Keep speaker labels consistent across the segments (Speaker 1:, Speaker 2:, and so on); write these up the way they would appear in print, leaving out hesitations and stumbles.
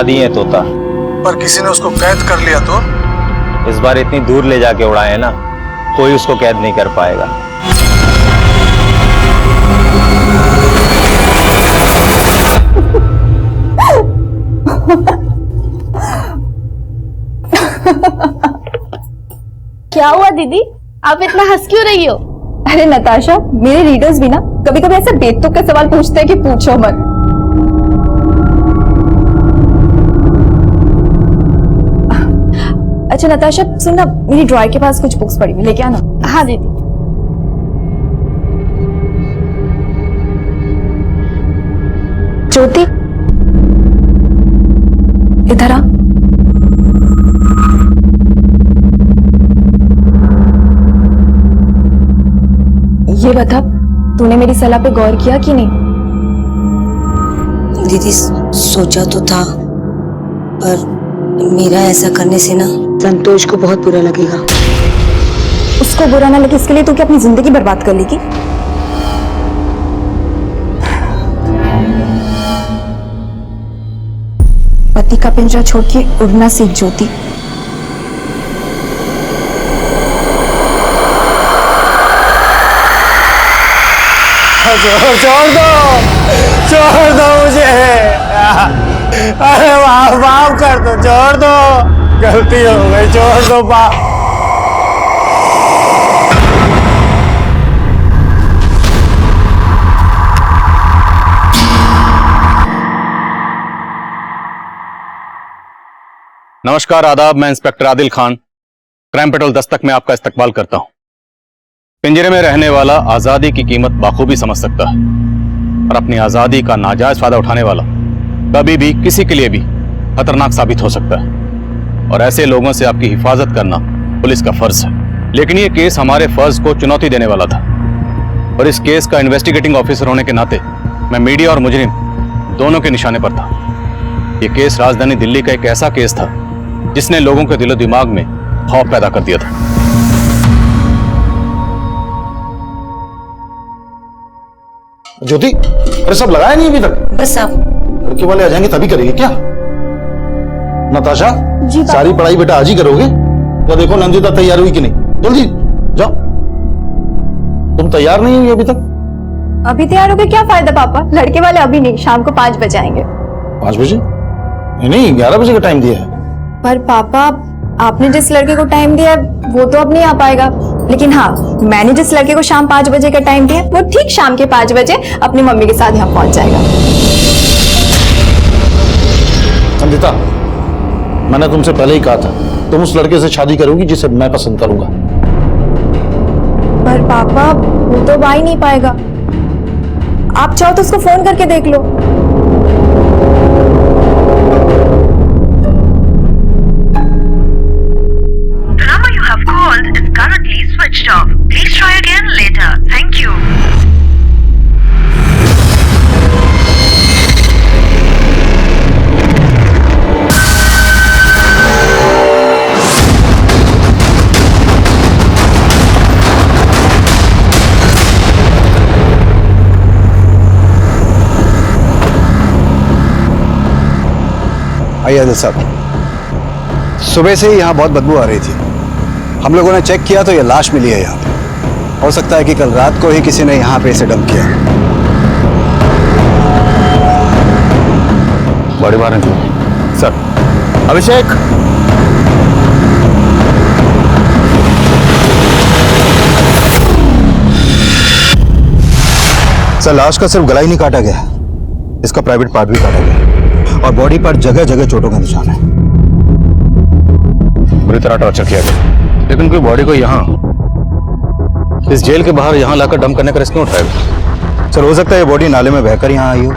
Speaker 1: दिए हैं तोता,
Speaker 2: पर किसी ने उसको कैद कर लिया तो?
Speaker 1: इस बार इतनी दूर ले जाके उड़ाए हैं ना, कोई उसको कैद नहीं कर पाएगा।
Speaker 3: क्या हुआ दीदी, आप इतना हंस क्यों रही हो?
Speaker 4: अरे नताशा, मेरे रीडर्स भी ना कभी कभी ऐसे बेतुक के सवाल पूछते हैं कि पूछो मत। अच्छा नताशा सुन ना, मेरी ड्रॉयर के पास कुछ बुक्स पड़ी हुई, लेके आना।
Speaker 3: हाँ दीदी।
Speaker 4: ज्योति इधर आ। ये बता, तूने मेरी सलाह पे गौर किया कि नहीं?
Speaker 5: दीदी सोचा तो था, पर मेरा ऐसा करने से ना संतोष को बहुत बुरा लगेगा।
Speaker 4: उसको बुरा ना लगे इसके लिए तू क्या अपनी जिंदगी बर्बाद कर लेगी? पति का पिंजरा छोड़ के उड़ना सीख ज्योति।
Speaker 6: छोड़ दो मुझे। अरे माफ कर दो, छोड़ दो, गलती हो गई, छोड़ दो बाप।
Speaker 7: नमस्कार, आदाब। मैं inspector Adil Khan, crime petrol Dastak में आपका इस्तकबाल करता हूं। पिंजरे में रहने वाला आजादी की कीमत बाखूबी समझ सकता है और अपनी आजादी का नाजायज फायदा उठाने वाला कभी भी किसी के लिए भी खतरनाक साबित हो सकता है और ऐसे लोगों से आपकी हिफाजत करना पुलिस का फर्ज है। लेकिन यह केस हमारे फर्ज को चुनौती देने वाला था और इस केस का इन्वेस्टिगेटिंग ऑफिसर होने के नाते मैं मीडिया और मुजरिम दोनों के निशाने पर था। यह केस राजधानी दिल्ली का एक ऐसा केस था जिसने लोगों के दिलो दिमाग में खौफ पैदा कर दिया था।
Speaker 2: ज्योति, अरे सब लगाया नहीं अभी तक?
Speaker 5: बस आप
Speaker 2: लड़के वाले आ जाएंगे तभी करेंगे क्या? नताशा,
Speaker 4: जी
Speaker 2: सारी पढ़ाई बेटा आज ही करोगे या देखो नंदिता तैयार हुई कि नहीं? जल्दी जाओ। तुम तैयार नहीं हुई अभी तक?
Speaker 4: अभी तैयार हो गए क्या फायदा पापा, लड़के वाले अभी नहीं, शाम को 5 बजे आएंगे।
Speaker 2: 5 बजे? नहीं, 11 बजे का टाइम दिया है।
Speaker 4: पर पापा आपने जिस लड़के को टाइम दिया है वो तो अब नहीं आ पाएगा, लेकिन हाँ मैंने जिस लड़के को शाम 5 बजे का टाइम दिया वो ठीक शाम के 5 बजे अपनी मम्मी के साथ यहाँ पहुंच जाएगा।
Speaker 2: नंदिता, मैंने तुमसे पहले ही कहा था तुम उस लड़के से शादी करोगी जिसे मैं पसंद करूंगा।
Speaker 4: पर पापा वो तो आ ही नहीं पाएगा, आप चाहो तो उसको फोन करके देख लो।
Speaker 8: Is currently switched off. Please try again later. Thank you.
Speaker 9: आइए आदिल साहब, सुबह से ही यहाँ बहुत बदबू आ रही थी। हम लोगों ने चेक किया तो ये लाश मिली है यहाँ पे। हो सकता है कि कल रात को ही किसी ने यहाँ पे इसे डंप किया।
Speaker 7: बड़ी बात है सर। अभिषेक,
Speaker 9: सर लाश का सिर्फ गला ही नहीं काटा गया, इसका प्राइवेट पार्ट भी काटा गया और बॉडी पर जगह जगह चोटों का निशान है।
Speaker 7: बुरी तरह टॉर्चर किया गया, लेकिन कोई बॉडी को यहाँ इस जेल के बाहर यहाँ लाकर डंप करने का रिस्क क्यों उठाएगा?
Speaker 9: सर हो सकता है ये बॉडी नाले में बहकर यहाँ आई हो।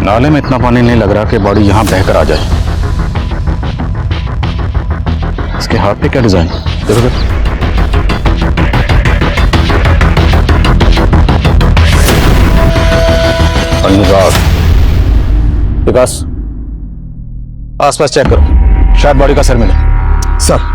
Speaker 7: नाले में इतना पानी नहीं लग रहा कि बॉडी यहाँ बहकर आ जाए। इसके हाथ पे क्या डिजाइन देखो। अनुराग, विकास आसपास चेक करो, शायद बॉडी का सर मिले।
Speaker 9: सर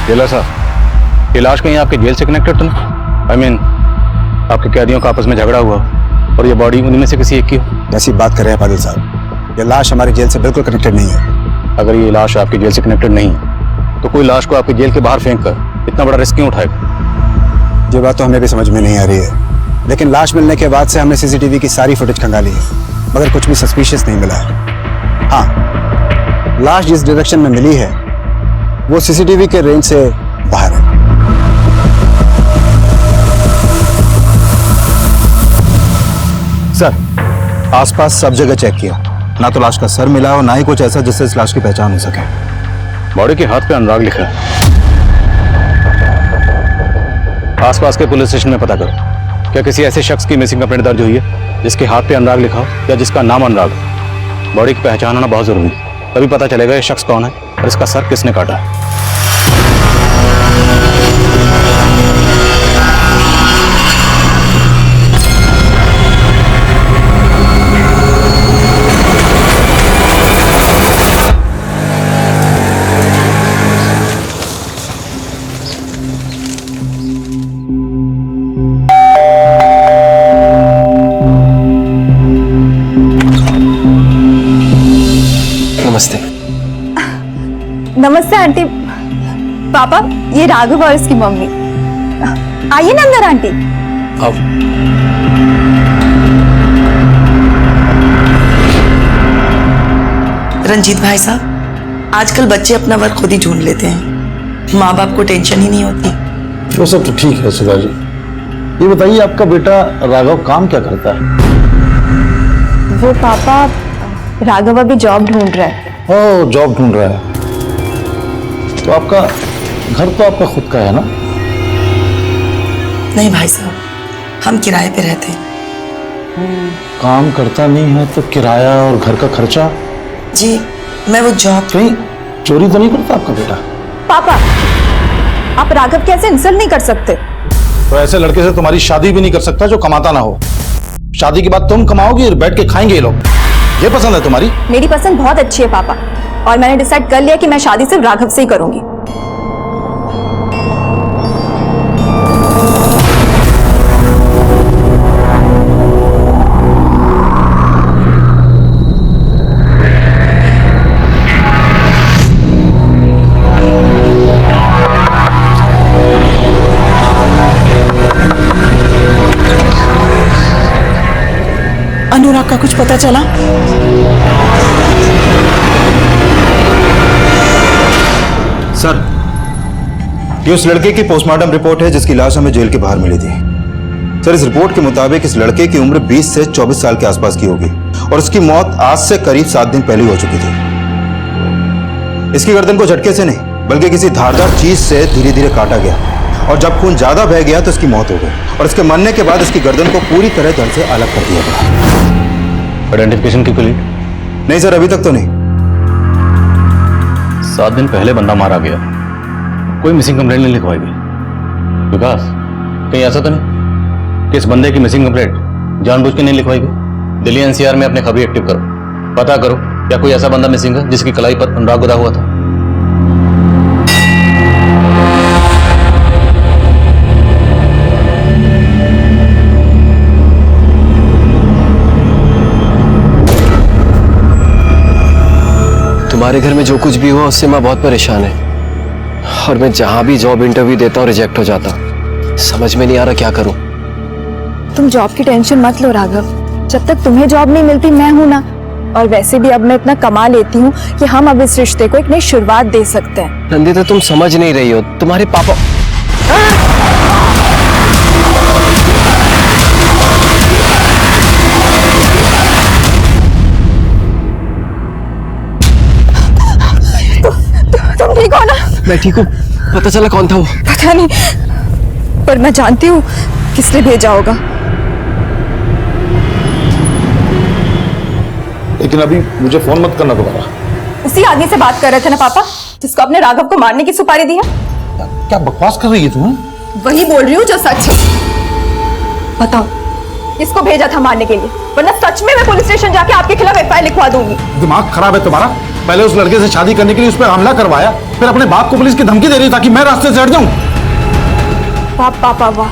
Speaker 7: जेलर साहब, ये लाश कहीं आपके जेल से कनेक्टेड तो नहीं? आई मीन आपके कैदियों का आपस में झगड़ा हुआ और ये बॉडी उन्हीं में से किसी एक की हो?
Speaker 9: ऐसी बात कर रहे हैं पादिल साहब, ये लाश हमारी जेल से बिल्कुल कनेक्टेड नहीं है।
Speaker 7: अगर ये लाश आपकी जेल से कनेक्टेड नहीं है तो कोई लाश को आपकी जेल के बाहर फेंक कर इतना बड़ा रिस्क क्यों उठाएगा?
Speaker 9: ये बात तो हमें भी समझ में नहीं आ रही है, लेकिन लाश मिलने के बाद से हमने सीसीटीवी की सारी फुटेज खंगाली है, मगर कुछ भी सस्पिशियस नहीं मिला है। हाँ, लाश जिस डायरेक्शन में मिली है वो सीसीटीवी के रेंज से बाहर है। सर, आसपास सब जगह चेक किया, ना तो लाश का सर मिला और ना ही कुछ ऐसा जिससे इस लाश की पहचान हो सके।
Speaker 7: बॉडी के हाथ पे अनुराग लिखा है। आसपास के पुलिस स्टेशन में पता करो, क्या किसी ऐसे शख्स की मिसिंग कंप्लेंट दर्ज हुई है जिसके हाथ पे अनुराग लिखा हो या जिसका नाम अनुराग हो? बॉडी की पहचान होना बहुत जरूरी है, तभी पता चलेगा ये शख्स कौन है और इसका सर किसने काटा है।
Speaker 9: नमस्ते।
Speaker 4: नमस्ते आंटी। पापा, ये राघव और इसकी मम्मी। आइए ना अंदर आंटी।
Speaker 9: आओ।
Speaker 10: रंजीत भाई साहब, आजकल बच्चे अपना वर्क खुद ही ढूंढ लेते हैं, माँ बाप को टेंशन ही नहीं होती।
Speaker 2: वो सब तो ठीक है सुधा जी, ये बताइए आपका बेटा राघव काम क्या करता है?
Speaker 4: वो पापा, राघव अभी जॉब ढूंढ रहा है।
Speaker 2: ओ, जॉब ढूंढ रहा है, तो आपका घर तो आपका खुद का है ना?
Speaker 10: नहीं भाई साहब, हम किराए पे रहते हैं।
Speaker 2: काम करता नहीं है तो किराया और घर का खर्चा?
Speaker 10: जी, मैं वो जॉब।
Speaker 2: कहीं चोरी तो नहीं करता आपका बेटा?
Speaker 4: पापा, आप राघव के ऐसे इंसल्ट नहीं कर सकते।
Speaker 2: तो ऐसे लड़के से तुम्हारी शादी भी नहीं कर सकता जो कमाता ना हो। शादी के बाद तुम कमाओगी और बैठ के खाएंगे ये लोग। ये पसंद है तुम्हारी?
Speaker 4: मेरी पसंद बहुत अच्छी है पापा, और मैंने डिसाइड कर लिया कि मैं शादी सिर्फ राघव से ही करूंगी।
Speaker 10: अनुराग का कुछ पता चला?
Speaker 9: सर, ये उस लड़के की पोस्टमार्टम रिपोर्ट है जिसकी लाश हमें जेल के बाहर मिली थी। सर, इस रिपोर्ट के मुताबिक इस लड़के की उम्र 20 से 24 साल के आसपास की होगी और उसकी मौत आज से करीब 7 दिन पहले हो चुकी थी। इसकी गर्दन को झटके से नहीं बल्कि किसी धारदार चीज से धीरे धीरे काटा गया और जब खून ज्यादा बह गया तो इसकी मौत हो गई और इसके मरने के बाद इसकी गर्दन को पूरी तरह धड़ से अलग कर दिया गया।
Speaker 7: आइडेंटिफिकेशन की क्लिक?
Speaker 9: नहीं सर, अभी तक तो नहीं।
Speaker 7: 7 दिन पहले बंदा मारा गया, कोई मिसिंग कंप्लेंट नहीं लिखवाई गई। विकास, कहीं ऐसा तो नहीं कि इस बंदे की मिसिंग कंप्लेंट जानबूझ के नहीं लिखवाई गई? दिल्ली एनसीआर में अपने खबरी एक्टिव करो, पता करो क्या कोई ऐसा बंदा मिसिंग है जिसकी कलाई पर अनुराग गुदा हुआ था।
Speaker 11: तुम्हारे घर में जो कुछ भी हुआ उससे मैं बहुत परेशान है, और मैं जहां भी जॉब इंटरव्यू देता हूँ रिजेक्ट हो जाता। समझ में नहीं आ रहा क्या करूं।
Speaker 4: तुम जॉब की टेंशन मत लो राघव, जब तक तुम्हें जॉब नहीं मिलती मैं हूं ना। और वैसे भी अब मैं इतना कमा लेती हूँ कि हम अब इस रिश्ते को एक नई शुरुआत दे सकते हैं।
Speaker 11: नंदिता, तुम समझ नहीं रही हो, तुम्हारे पापा।
Speaker 4: तुम ठीक हो ना?
Speaker 11: मैं ठीक हूँ। पता चला कौन था वो?
Speaker 4: पता नहीं, पर मैं जानती हूँ किस लिए भेजा होगा।
Speaker 2: लेकिन अभी मुझे फोन मत करना दोबारा।
Speaker 4: उसी आदमी से बात कर रहे थे ना पापा, जिसको अपने राघव को मारने की सुपारी दी है।
Speaker 2: क्या बकवास कर रही है तुम?
Speaker 4: वही बोल रही हूँ जो सच है। बताओ, इसको भेजा था मारने के लिए, वरना सच में मैं पुलिस स्टेशन जाके आपके खिलाफ एफआईआर लिखवा दूंगी।
Speaker 2: दिमाग खराब है तुम्हारा? पहले उस लड़के से शादी करने के लिए उस पर हमला करवाया, फिर अपने बाप को पुलिस की धमकी दे रही ताकि मैं रास्ते से हट जाऊं।
Speaker 4: वाह पापा वाह,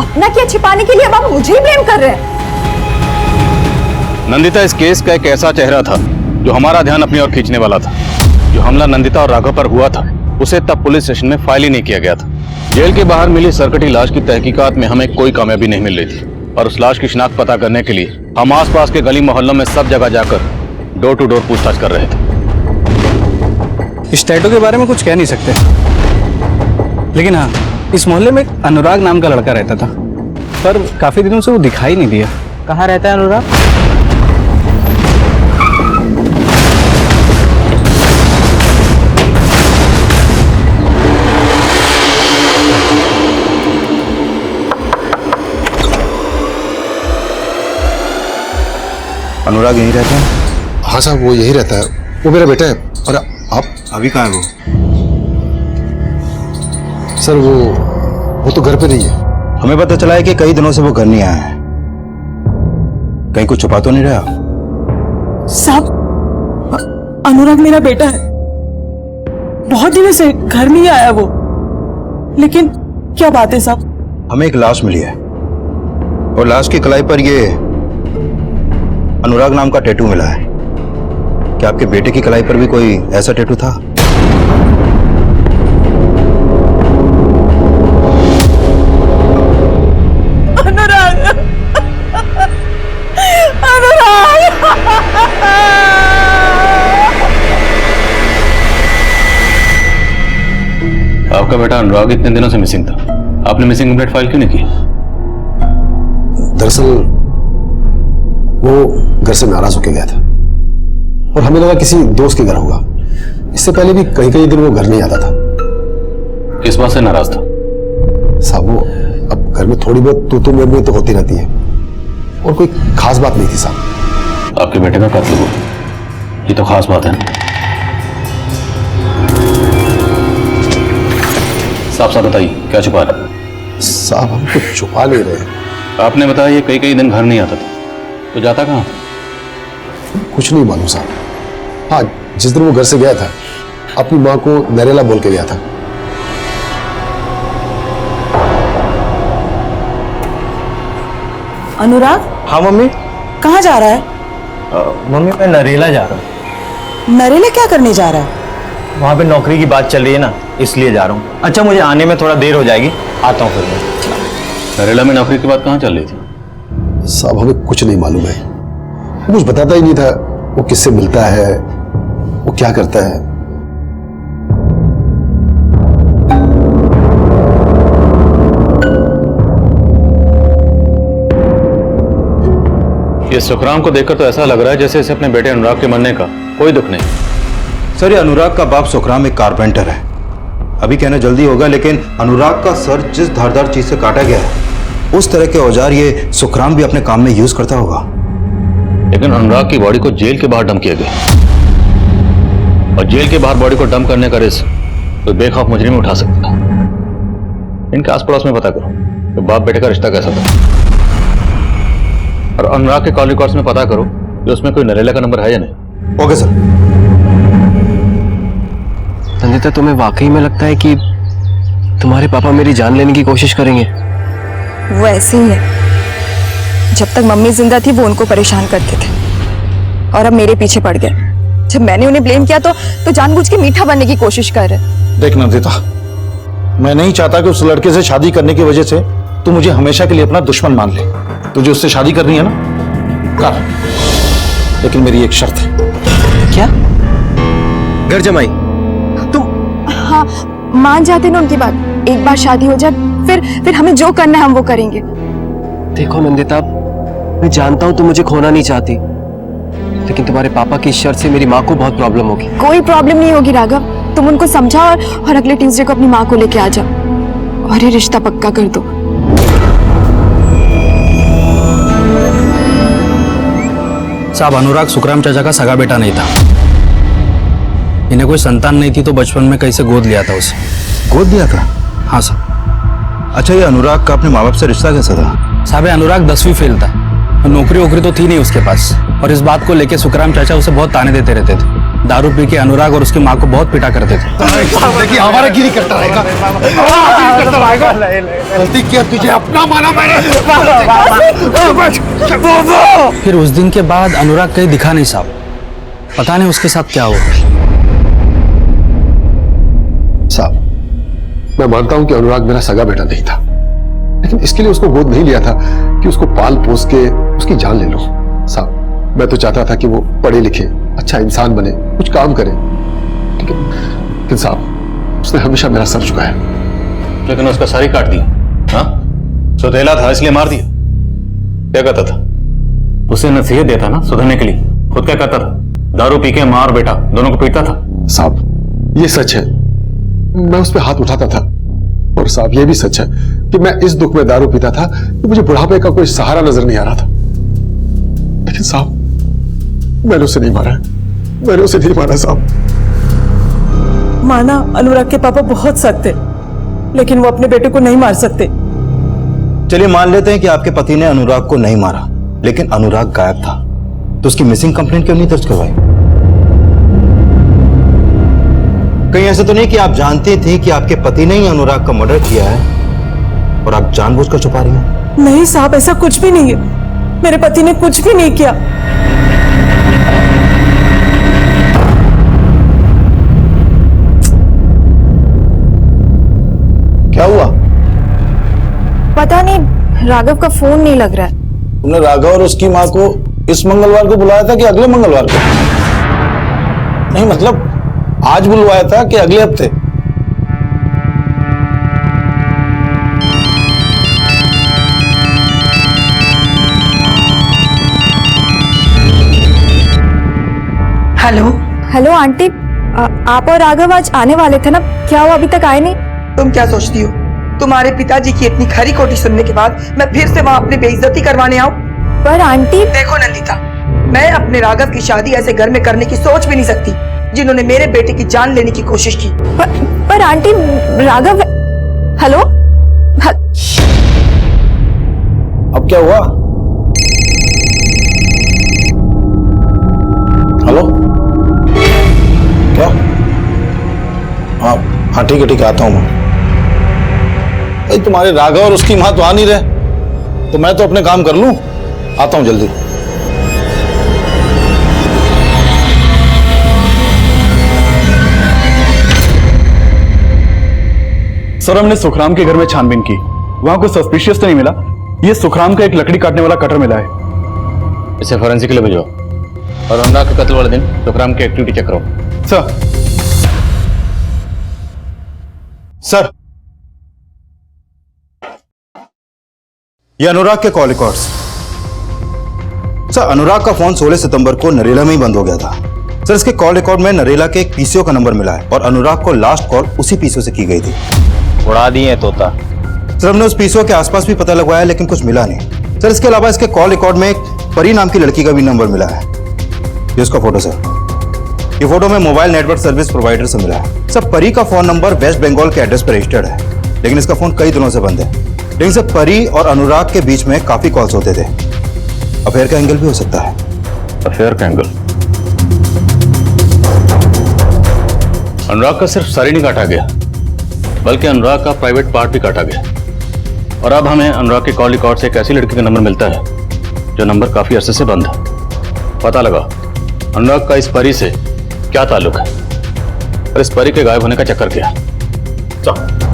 Speaker 4: अपना क्या छिपाने के लिए अब आप मुझे ही ब्लेम कर रहे हैं।
Speaker 7: नंदिता इस केस का एक ऐसा चेहरा था जो हमारा ध्यान अपनी ओर खींचने वाला था। जो हमला नंदिता और राघव पर हुआ था उसे तब पुलिस स्टेशन में फाइल ही नहीं किया गया था। जेल के बाहर मिली सरकटी लाश की तहकीकात में हमें कोई कामयाबी नहीं मिल रही थी और उस लाश की शिनाख्त पता करने के लिए हम आसपास के गली मोहल्लों में सब जगह जाकर डोर टू डोर पूछताछ कर रहे थे।
Speaker 9: इस टैटू के बारे में कुछ कह नहीं सकते, लेकिन हाँ, इस मोहल्ले में एक अनुराग नाम का लड़का रहता था, पर काफी दिनों से वो दिखाई नहीं दिया।
Speaker 6: कहाँ रहता है अनुराग?
Speaker 9: अनुराग यहीं रहता है?
Speaker 12: हाँ साहब, वो यही रहता है, वो मेरा बेटा है। और आप
Speaker 9: अभी कहाँ है वो?
Speaker 12: सर वो तो घर पे नहीं है।
Speaker 9: हमें पता चला है कि कई दिनों से वो घर नहीं आया है। कहीं कुछ छुपा तो नहीं रहा?
Speaker 10: साहब, अनुराग मेरा बेटा है, बहुत दिनों से घर नहीं आया वो। लेकिन क्या बात है साहब?
Speaker 9: हमें एक लाश मिली है और लाश की कलाई पर ये अनुराग नाम का टैटू मिला है। क्या आपके बेटे की कलाई पर भी कोई ऐसा टैटू था?
Speaker 10: अनुराग, अनुराग,
Speaker 7: आपका बेटा अनुराग इतने दिनों से मिसिंग था, आपने मिसिंग कंप्लेंट फाइल क्यों नहीं की?
Speaker 12: दरअसल वो घर से नाराज होकर गया था और हमें लगा किसी दोस्त के घर होगा। इससे पहले भी कई दिन वो घर नहीं आता था।
Speaker 7: किस बात से नाराज था?
Speaker 12: साहब वो अब घर में थोड़ी बहुत तू मैं तो होती रहती है और कोई खास बात नहीं थी साहब।
Speaker 7: आपके बेटे का कत्ल हुआ, ये तो खास बात है ना। साफ साफ बताइए, क्या छुपा रहे?
Speaker 12: साहब हम कुछ छुपा नहीं रहे।
Speaker 7: आपने बताया ये कई दिन घर नहीं आता था, तो जाता कहाँ?
Speaker 12: कुछ नहीं मालूम साहब। हाँ, जिस दिन वो घर से गया था अपनी माँ को नरेला बोल के गया था।
Speaker 10: अनुराग,
Speaker 1: हाँ मम्मी।
Speaker 10: कहाँ जा रहा है?
Speaker 1: मम्मी मैं नरेला जा रहा हूँ।
Speaker 10: नरेला क्या करने जा रहा है?
Speaker 1: वहाँ पे नौकरी की बात चल रही है ना, इसलिए जा रहा हूँ। अच्छा, मुझे आने में थोड़ा देर हो जाएगी, आता हूँ फिर मैं।
Speaker 7: नरेला में नौकरी की बात कहाँ चल रही थी?
Speaker 12: साहब हमें कुछ नहीं मालूम है, कुछ बताता ही नहीं था। वो किससे मिलता है, वो क्या करता है।
Speaker 7: ये सुखराम को देखकर तो ऐसा लग रहा है जैसे इसे अपने बेटे अनुराग के मरने का कोई दुख नहीं।
Speaker 9: सर, ये अनुराग का बाप सुखराम एक कारपेंटर है। अभी कहना जल्दी होगा, लेकिन अनुराग का सर जिस धारदार चीज से काटा गया है उस तरह के औजार ये सुखराम भी अपने काम में यूज करता होगा।
Speaker 7: लेकिन अनुराग की बॉडी को जेल के बाहर डंप किया गया, और जेल के बाहर बॉडी को डंप करने का रिस्क कोई बेखौफ मुजरिम उठा सकता है। इनके आस पड़ोस में पता करो तो बाप बेटे का रिश्ता कैसा था, और अनुराग के कॉल रिकॉर्ड्स में पता करो कि उसमें कोई नरेला का नंबर है या नहीं।
Speaker 9: Okay sir.
Speaker 11: नंदिता, तुम्हें वाकई में लगता है कि तुम्हारे पापा मेरी जान लेने की कोशिश करेंगे?
Speaker 4: वो ऐसे ही है। जब तक मम्मी जिंदा थी वो उनको परेशान करते थे और अब मेरे पीछे पड़ गए। जब मैंने उन्हें ब्लेम किया तो जानबूझ के मीठा बनने की कोशिश कर रहे।
Speaker 2: देख नंदिता, मैं नहीं चाहता कि उस लड़के से शादी करने की वजह से तू मुझे हमेशा के लिए अपना दुश्मन मान ले। तुझे उससे शादी करनी है ना, कर, लेकिन मेरी एक शर्त है।
Speaker 11: क्या? घर जमाई?
Speaker 4: हाँ, मान जाते ना उनकी बात। एक बार शादी हो जाए फिर हमें जो करना है हम वो करेंगे।
Speaker 11: देखो नंदिता, मैं जानता हूँ तुम मुझे खोना नहीं चाहती, लेकिन तुम्हारे पापा की शर्त से मेरी माँ को बहुत प्रॉब्लम होगी।
Speaker 4: कोई प्रॉब्लम नहीं होगी राघव, तुम उनको समझाओ और अगले ट्यूसडे को अपनी माँ को लेके आ जाओ और ये रिश्ता पक्का कर दो।
Speaker 13: साहब, अनुराग सुखराम चाचा का सगा बेटा नहीं था। इन्हें कोई संतान नहीं थी तो बचपन में कहीं से गोद लिया था उसे।
Speaker 9: गोद दिया था?
Speaker 13: हाँ सर।
Speaker 9: अच्छा, ये अनुराग का अपने माँ बाप से रिश्ता कैसा था?
Speaker 13: साहब, अनुराग 10वीं फेल था, नौकरी वोकरी तो थी नहीं उसके पास, और इस बात को लेके सुखराम चाचा उसे बहुत ताने देते रहते थे। दारू पी के अनुराग और उसकी माँ को बहुत पिटा करते थे।
Speaker 2: देखिए हमारा गिरी करता रहेगा, गलती किया तुझे अपना माना मैंने।
Speaker 13: फिर उस दिन के बाद अनुराग कहीं दिखा नहीं साहब, पता नहीं उसके साथ क्या हुआ।
Speaker 12: साहब, मैं मानता हूं कि अनुराग मेरा सगा बेटा नहीं था, लेकिन इसके लिए उसको गोद नहीं लिया था कि उसको पाल पोस के उसकी जान ले लो। साहब, मैं तो चाहता था कि वो पढ़े लिखे, अच्छा इंसान बने, कुछ काम करे, लेकिन साहब उसने हमेशा मेरा सर झुकाया।
Speaker 7: लेकिन उसका सर ही काट दिया। हाँ, सुधेला था इसलिए मार दिया। क्या कहता था? उसे नसीहत देता ना सुधरने के लिए, खुद क्या करता था? दारू पी के माँ और बेटा दोनों को पीटता था।
Speaker 12: साहब ये सच है, मैं उस पर हाथ उठाता था, और साहब ये भी सच है कि मैं इस दुख में दारू पीता था कि मुझे बुढ़ापे का कोई सहारा नजर नहीं आ रहा था। लेकिन साहब मैंने उसे नहीं मारा, मैंने उसे नहीं मारा साहब।
Speaker 10: माना अनुराग के पापा बहुत सख्त थे, लेकिन वो अपने बेटे को नहीं मार सकते।
Speaker 1: चलिए मान लेते हैं कि आपके पति ने अनुराग को नहीं मारा, लेकिन अनुराग गायब था, तो उसकी मिसिंग कंप्लेंट क्यों नहीं दर्ज करवाई? कहीं ऐसा तो नहीं कि आप जानते थे कि आपके पति ने ही अनुराग का मर्डर किया है और आप जानबूझकर छुपा रही हैं?
Speaker 10: नहीं साहब, ऐसा कुछ भी नहीं है, मेरे पति ने कुछ भी नहीं किया।
Speaker 2: क्या हुआ?
Speaker 4: पता नहीं, राघव का फोन नहीं लग रहा है।
Speaker 2: तुमने राघव और उसकी माँ को इस मंगलवार को बुलाया था कि अगले मंगलवार को? नहीं मतलब आज बुलवाया था कि अगले हफ्ते?
Speaker 10: हेलो
Speaker 4: हेलो आंटी, आप और राघव आज आने वाले थे ना, क्या वो अभी तक आए नहीं?
Speaker 10: तुम क्या सोचती हो, तुम्हारे पिताजी की इतनी खरी खोटी सुनने के बाद मैं फिर से वहाँ अपनी बेइज्जती करवाने आऊं?
Speaker 4: पर आंटी,
Speaker 10: देखो नंदिता, मैं अपने राघव की शादी ऐसे घर में करने की सोच भी नहीं सकती जिन्होंने मेरे बेटे की जान लेने की कोशिश की।
Speaker 4: पर आंटी, राघव। हेलो
Speaker 2: अब क्या हुआ? हेलो, क्या? हाँ ठीक है आता हूं मैं। भाई तुम्हारे राघव और उसकी मां तो आ नहीं रहे, तो मैं तो अपने काम कर लूं, आता हूं जल्दी।
Speaker 7: सर, हमने सुखराम के घर में छानबीन की, वहां कोई सस्पिशियस तो नहीं मिला। ये सुखराम का एक लकड़ी काटने वाला कटर मिला है। इसे फॉरेंसिक के लिए भेजो, और अनुराग के कत्ल वाले दिन सुखराम की एक्टिविटी चेक करो।
Speaker 1: सर, ये अनुराग के कॉल रिकॉर्ड्स। सर, अनुराग का फोन 16 सितंबर को नरेला में ही बंद हो गया था। सर, इसके कॉल रिकॉर्ड में नरेला के एक पीसीओ का नंबर मिला है और अनुराग को लास्ट कॉल उसी पीसीओ से की गई थी।
Speaker 11: उड़ा दिए तोता।
Speaker 1: सर, हमने उस पीसीओ के आसपास भी पता लगवाया, लेकिन कुछ मिला नहीं। सर, इसके अलावा इसके कॉल रिकॉर्ड में एक परी नाम की लड़की का भी नंबर मिला है। ये उसका फोटो सर, ये फोटो में मोबाइल नेटवर्क सर्विस प्रोवाइडर से मिला है। सर, परी का फोन नंबर वेस्ट बंगाल के एड्रेस पर रजिस्टर्ड है, लेकिन इसका फोन कई दिनों से बंद है। लेकिन सर, परी और अनुराग के बीच में काफी कॉल्स होते थे। अफेयर का एंगल भी हो सकता है।
Speaker 7: अफेयर का एंगल? अनुराग का सिर्फ सर ही नहीं काटा गया, बल्कि अनुराग का प्राइवेट पार्ट भी काटा गया। और अब हमें अनुराग के कॉल रिकॉर्ड से एक ऐसी लड़की का नंबर मिलता है जो नंबर काफी अरसे से बंद है। पता लगा अनुराग का इस परी से क्या ताल्लुक है और इस परी के गायब होने का चक्कर क्या है। चलो।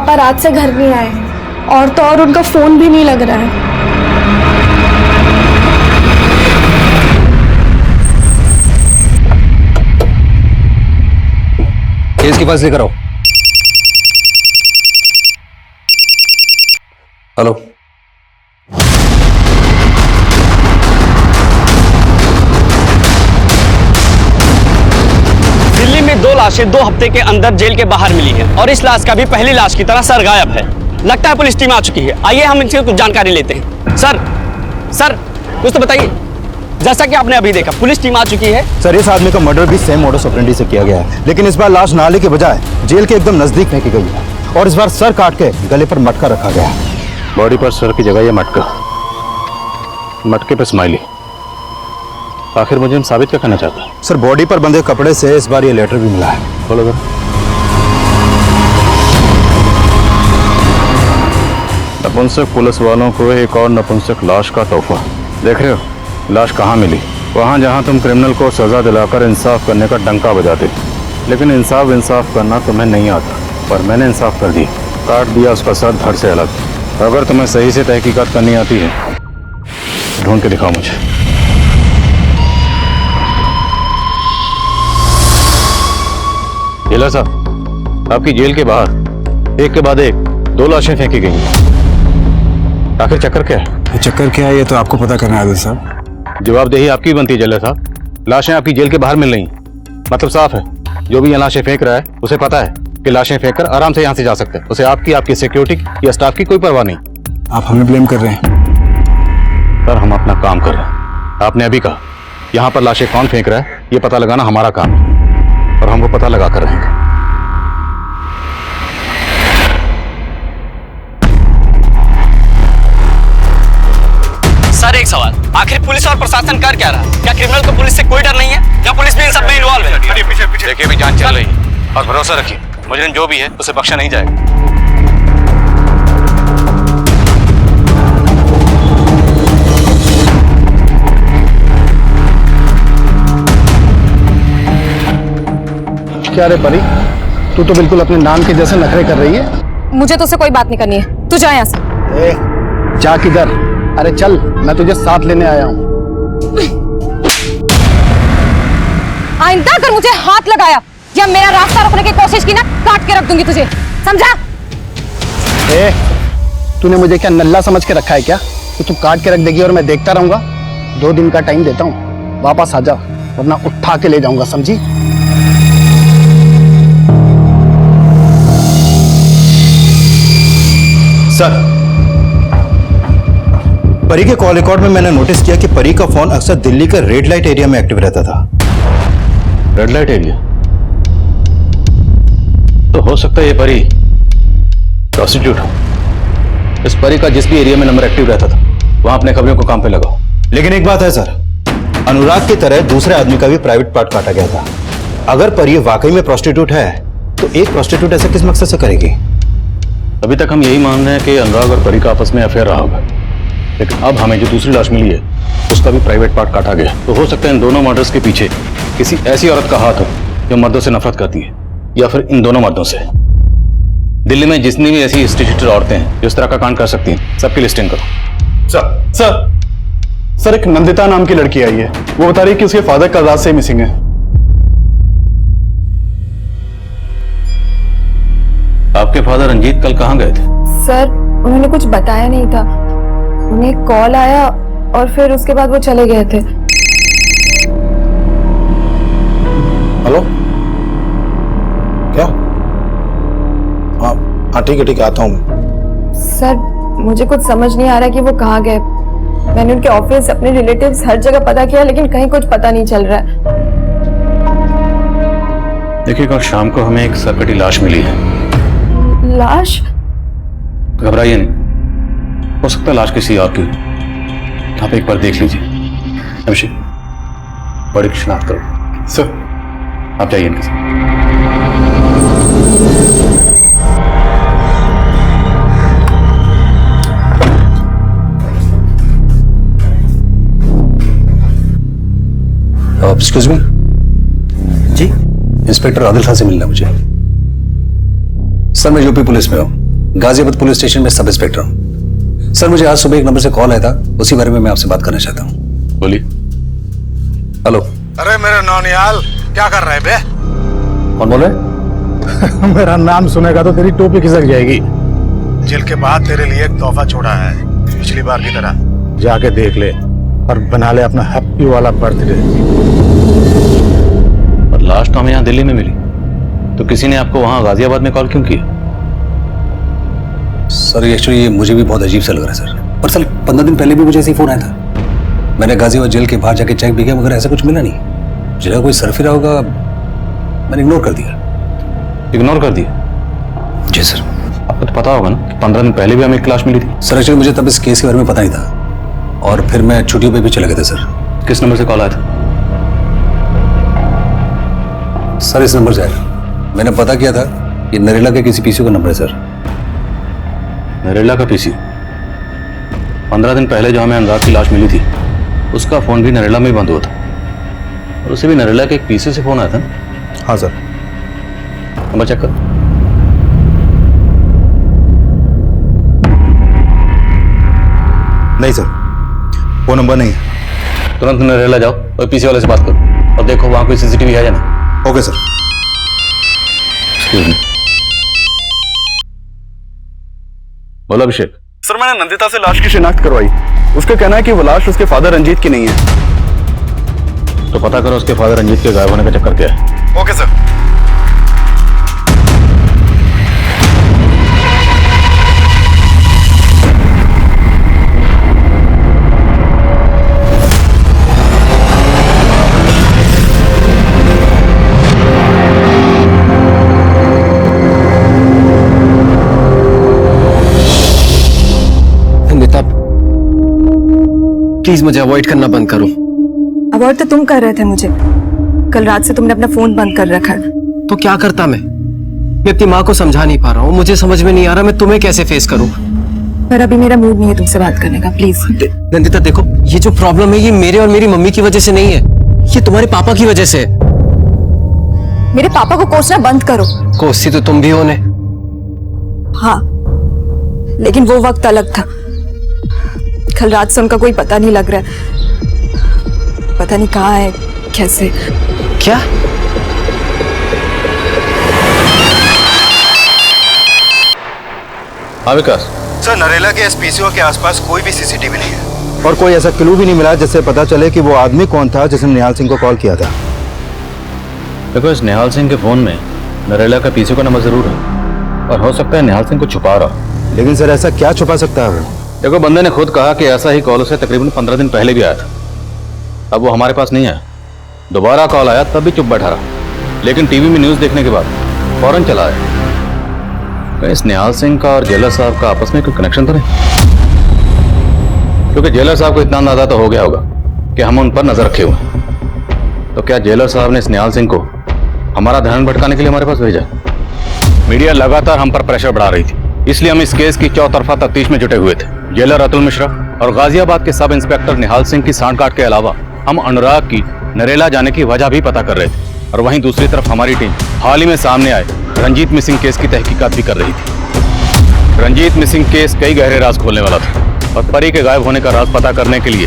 Speaker 3: पापा रात से घर नहीं आए हैं और तो और उनका फोन भी नहीं लग रहा है।
Speaker 1: केस के पास लेकर आओ। हेलो,
Speaker 14: दिल्ली में 2 लाशें 2 हफ्ते के अंदर जेल के बाहर मिली हैं और इस लाश का भी पहली लाश की तरह सर गायब है। लगता है पुलिस टीम आ चुकी है। आइए हम इनसे कुछ जानकारी लेते हैं। सर कुछ तो बताइए। जैसा कि आपने अभी देखा, पुलिस टीम आ चुकी है।
Speaker 1: सर, इस आदमी का मर्डर भी सेम मोडस ऑपरेंडी से किया गया है, लेकिन इस बार लाश नाले के बजाय जेल के एकदम नजदीक फेंकी गई है और इस बार सर काट के गले पर मटका रखा गया है।
Speaker 7: बॉडी पर सर की जगह ये मटका, मटके पे स्माइली। आखिर मुझे हम साबित क्या करना चाहता है?
Speaker 1: सर, बॉडी पर बंधे कपड़े से इस बार ये लेटर भी मिला है।
Speaker 7: बोलो सर। नपुंसक पुलिस वालों को एक और नपुंसक लाश का तोहफा। देख रहे हो लाश कहाँ मिली? वहाँ जहाँ तुम क्रिमिनल को सजा दिलाकर इंसाफ करने का डंका बजाते, लेकिन इंसाफ करना तुम्हें नहीं आता। पर मैंने इंसाफ कर दिया, काट दिया उसका सर धड़ से अलग। अगर तुम्हें सही से तहकीकात करनी आती है ढूंढ के दिखाओ मुझे। जेलर साहब, आपकी जेल के बाहर एक के बाद एक 2 लाशें फेंकी गई हैं। आखिर चक्कर क्या है?
Speaker 9: चक्कर क्या है ये तो आपको पता करना है आदिल साहब।
Speaker 7: जवाबदेही आपकी बनती है जेलर साहब। लाशें आपकी जेल के बाहर मिल रही, मतलब साफ है जो भी यहाँ लाशें फेंक रहा है उसे पता है कि लाशें फेंककर आराम से यहाँ से जा सकते हैं। उसे आपकी सिक्योरिटी या स्टाफ की कोई परवाह नहीं।
Speaker 9: आप हमें ब्लेम कर रहे हैं।
Speaker 7: सर, हम अपना काम कर रहे हैं। आपने अभी कहा यहाँ पर लाशें कौन फेंक रहा है ये पता लगाना हमारा काम है और हम वो पता लगा कर रहेंगे।
Speaker 14: सर, एक सवाल, आखिर पुलिस और प्रशासन कर क्या रहा है? क्या क्रिमिनल को पुलिस से कोई डर नहीं है? क्या पुलिस भी इन सब में इन्वॉल्व है?
Speaker 7: देखिए, भी जांच चल रही है और भरोसा रखिए मुजरिम जो भी है उसे बख्शा नहीं जाएगा।
Speaker 2: क्या रे परी, तू तो बिल्कुल अपने नाम के जैसे नखरे कर रही है।
Speaker 4: मुझे तो उससे कोई बात नहीं करनी है, तू जा यहाँ से।
Speaker 2: जा किधर? अरे चल, मैं तुझे साथ लेने आया हूँ।
Speaker 4: आइंदा अगर मुझे हाथ लगाया या मेरा रास्ता रोकने की कोशिश की ना, काट के रख दूंगी तुझे, समझा?
Speaker 2: तूने मुझे क्या नल्ला समझ के रखा है क्या कि तू काट के रख देगी और मैं देखता रहूंगा? 2 दिन का टाइम देता हूँ, वापस आ जा वरना उठा के ले जाऊंगा, समझी?
Speaker 1: सर, परी के कॉल रिकॉर्ड में मैंने नोटिस किया कि परी का फोन अक्सर दिल्ली के रेड लाइट एरिया में एक्टिव रहता था।
Speaker 7: Red light area? तो हो सकता है ये परी प्रोस्टिट्यूट हो। इस परी का जिस भी एरिया में नंबर एक्टिव रहता था वहां अपने खबरों को काम पे लगाओ।
Speaker 1: लेकिन एक बात है सर, अनुराग की तरह दूसरे आदमी का भी प्राइवेट पार्ट काटा गया था। अगर परी वाकई में प्रोस्टिट्यूट है तो एक प्रोस्टिट्यूट ऐसा किस मकसद से करेगी?
Speaker 7: अभी तक हम यही मान रहे हैं कि अनुराग और परी का आपस में अफेयर रहा होगा, लेकिन अब हमें जो दूसरी लाश मिली है उसका भी प्राइवेट पार्ट काटा गया। तो हो सकता है इन दोनों मर्डर्स के पीछे किसी ऐसी औरत का हाथ हो जो मर्दों से नफरत करती है, या फिर इन दोनों मर्दों से। दिल्ली में जितनी भी ऐसी इंस्टीट्यूटेड औरतें हैं जो इस तरह का कांड कर सकती हैं, सबकी लिस्टिंग करो।
Speaker 2: सर, एक नंदिता नाम की लड़की आई है, वो बता रही है कि उसके फादर कल रात से मिसिंग है।
Speaker 7: आपके फादर रंजीत कल कहाँ गए थे?
Speaker 4: सर, उन्होंने कुछ बताया नहीं था। उन्हें कॉल आया और फिर उसके बाद वो चले गए थे।
Speaker 2: हेलो, क्या? हाँ ठीक है, आता हूँ मैं।
Speaker 4: सर, मुझे कुछ समझ नहीं आ रहा कि वो कहाँ गए। मैंने उनके ऑफिस, अपने रिलेटिव्स, हर जगह पता किया लेकिन कहीं कुछ पता नहीं चल रहा है।
Speaker 7: देखिए, कल शाम को हमें एक सरकटी लाश मिली है।
Speaker 4: लाश?
Speaker 7: घबराइए नहीं, हो सकता है लाश किसी और की। आप एक बार देख लीजिए। अभिषेक, बड़ी की शिनाख्त करो।
Speaker 2: सर,
Speaker 7: आप जाइए इनके साथ।
Speaker 9: एक्सक्यूज मी जी, इंस्पेक्टर आदिल खान से मिलना मुझे। सर, मैं यूपी पुलिस में हूँ। गाजियाबाद पुलिस स्टेशन में सब इंस्पेक्टर हूँ। सर मुझे आज सुबह एक नंबर से कॉल आया था, उसी बारे में मैं आपसे बात करना चाहता हूँ।
Speaker 7: बोलिए।
Speaker 9: हेलो।
Speaker 2: अरे मेरे नौनियाल, क्या कर रहे बे?
Speaker 9: कौन बोल रहे?
Speaker 2: मेरा नाम सुनेगा तो तेरी टोपी खिसक जाएगी। जेल के बाद तेरे लिए एक तोहफा छोड़ा है, पिछली बार की तरह। जाके देख ले और बना ले अपना हैप्पी वाला बर्थडे।
Speaker 7: और लास्ट हमें यहाँ दिल्ली में मिली, तो किसी ने आपको वहां गाजियाबाद में कॉल क्यों किया?
Speaker 9: सर एक्चुअली ये मुझे भी बहुत अजीब सा लग रहा है सर। पर सर 15 दिन पहले भी मुझे ऐसे ही फोन आया था। मैंने गाजियाबाद जेल के बाहर जाके चेक भी किया मगर ऐसा कुछ मिला नहीं। जगह कोई सरफिरा होगा, मैंने इग्नोर कर दिया।
Speaker 7: इग्नोर कर दिया?
Speaker 9: जी सर।
Speaker 7: आपको तो पता होगा ना कि 15 दिन पहले भी हमें एक क्लास मिली थी।
Speaker 9: सर एक्चुअली मुझे तब इस केस के बारे में पता नहीं था और फिर मैं छुट्टियों पे भी चला गया था सर।
Speaker 7: किस नंबर से कॉल आया था?
Speaker 9: सर इस नंबर से आया। मैंने पता किया था ये नरेला के किसी पीसी का नंबर है सर।
Speaker 7: नरेला का पीसी? 15 दिन पहले जो हमें अनुराग की लाश मिली थी उसका फोन भी नरेला में ही बंद हुआ था, और उसे भी नरेला के एक पीसी से फोन आया था ना?
Speaker 1: हाँ सर।
Speaker 7: नंबर चेक कर।
Speaker 1: नहीं सर, वो नंबर नहीं है।
Speaker 7: तुरंत नरेला जाओ और पीसी वाले से बात करो और देखो वहां कोई सीसीटीवी है या नहीं।
Speaker 1: Okay sir.
Speaker 7: Excuse me. बोलो अभिषेक।
Speaker 15: सर मैंने नंदिता से लाश की शिनाख्त करवाई। उसका कहना है कि वो लाश उसके फादर रंजीत की नहीं है।
Speaker 7: तो पता करो उसके फादर रंजीत के गायब होने का चक्कर क्या है।
Speaker 15: Okay sir.
Speaker 11: प्लीज मुझे अवॉइड करना बंद करो।
Speaker 4: अवॉइड तो तुम कर रहे थे मुझे। कल रात से तुमने अपना फोन बंद कर रखा है।
Speaker 11: तो क्या करता मैं अपनी माँ को समझा नहीं पा रहा हूँ। मुझे समझ में नहीं आ रहा मैं तुम्हें कैसे फेस करूँ।
Speaker 4: पर अभी मेरा मूड नहीं है तुमसे बात करने का, प्लीज।
Speaker 11: नंदिता देखो, ये जो प्रॉब्लम है ये मेरे और मेरी मम्मी की वजह से नहीं है, ये तुम्हारे पापा की वजह से है।
Speaker 4: मेरे पापा को कोसना बंद करो।
Speaker 11: कोसती तो तुम भी हो ने।
Speaker 4: हाँ, लेकिन वो वक्त अलग था। कल रात से उनका कोई पता नहीं लग रहा है। पता नहीं कहाँ है, कैसे।
Speaker 11: क्या?
Speaker 7: हाँ विकास।
Speaker 1: सर नरेला के एसपीसीओ के आसपास कोई भी सीसीटीवी नहीं है और कोई ऐसा क्लू भी नहीं मिला जिससे पता चले कि वो आदमी कौन था जिसने निहाल सिंह को कॉल किया था।
Speaker 7: देखो इस निहाल सिंह के फोन में नरेला का पीसी का नंबर जरूर है और हो सकता है निहाल सिंह को छुपा रहा।
Speaker 1: लेकिन सर ऐसा क्या छुपा सकता है वो?
Speaker 7: देखो बंदे ने खुद कहा कि ऐसा ही कॉल उसे तकरीबन 15 दिन पहले भी आया था। अब वो हमारे पास नहीं आया। दोबारा कॉल आया तब भी चुप बैठा रहा, लेकिन टीवी में न्यूज देखने के बाद फौरन चला आया। इस निहाल सिंह का और जेलर साहब का आपस में कोई कनेक्शन तो नहीं? क्योंकि जेलर साहब को इतना अंदाजा तो हो गया होगा कि हम उन पर नजर रखे हुए हैं। तो क्या जेलर साहब ने इस निहाल सिंह को हमारा ध्यान भटकाने के लिए हमारे पास भेजा? मीडिया लगातार हम पर प्रेशर बढ़ा रही थी, इसलिए हम इस केस की चौतरफा तफ्तीश में जुटे हुए थे। जेलर अतुल मिश्रा और गाजियाबाद के सब इंस्पेक्टर निहाल सिंह की सांठगांठ के अलावा हम अनुराग की नरेला जाने की वजह भी पता कर रहे थे। और वहीं दूसरी तरफ हमारी टीम हाल ही में सामने आए रंजीत मिसिंग केस की तहकीकात भी कर रही थी। रंजीत मिसिंग केस कई गहरे राज खोलने वाला था और परी के गायब होने का राज पता करने के लिए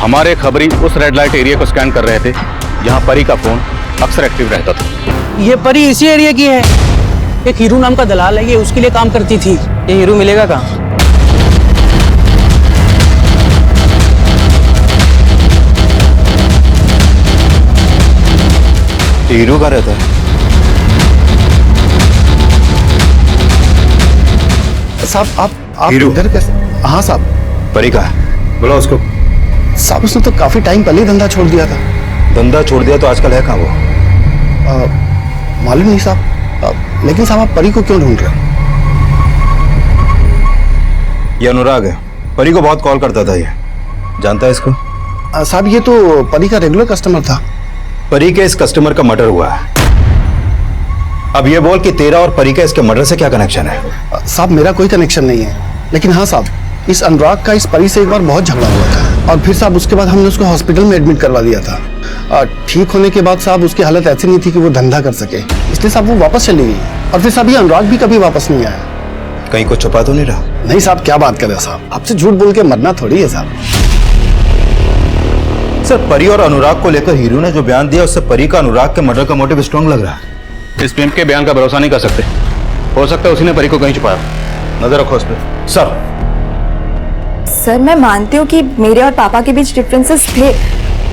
Speaker 7: हमारे खबरी उस रेड लाइट एरिया को स्कैन कर रहे थे जहां परी का फोन अक्सर एक्टिव रहता था।
Speaker 10: ये परी इसी एरिया की है। एक हीरू नाम का दलाल है, ये उसके लिए काम करती थी। ये हीरू मिलेगा कहाँ?
Speaker 1: हीरू का रहता है?
Speaker 2: साहब आप इधर कैसे? हाँ साहब।
Speaker 1: परी का है, बुलाओ उसको।
Speaker 2: साहब उसने तो काफी टाइम पहले ही धंधा छोड़ दिया था।
Speaker 1: धंधा छोड़ दिया तो आजकल है कहाँ वो?
Speaker 2: मालूम नहीं साहब, लेकिन साहब आप परी को क्यों ढूंढ रहे हो?
Speaker 1: ये अनुराग है, परी को बहुत कॉल करता था। ये जानता है इसको?
Speaker 2: साहब ये तो परी का रेगुलर कस्टमर था।
Speaker 1: परी के इस कस्टमर का मर्डर हुआ है। अब ये बोल कि तेरा और परी का इसके मर्डर से क्या कनेक्शन है?
Speaker 2: साहब मेरा कोई कनेक्शन नहीं है, लेकिन हाँ साहब इस अनुराग का इस परी से एक बार बहुत झगड़ा हुआ था और फिर साहब उसके बाद हमने उसको हॉस्पिटल में एडमिट करवा दिया था। ठीक होने के बाद साहब उसकी हालत ऐसी नहीं थी कि वो धंधा कर सके, इसलिए साहब वो वापस चली गई और फिर साहब ये अनुराग भी कभी वापस नहीं आया।
Speaker 1: कहीं कुछ छुपा तो नहीं रहा?
Speaker 9: नहीं साहब, क्या बात कर रहे हो साहब? आपसे झूठ बोल के मरना थोड़ी है साहब।
Speaker 1: सर, परी और अनुराग को लेकर हीरो ने जो बयान दिया उससे परी का अनुराग के मर्डर का मोटिव स्ट्रांग लग रहा है।
Speaker 7: इस पिंप के बयान का भरोसा नहीं कर सकते, हो सकता है उसी ने परी को कहीं छुपाया। नजर रखो उस पर।
Speaker 4: सर मैं मानती हूँ कि मेरे और पापा के बीच डिफरेंसेस थे,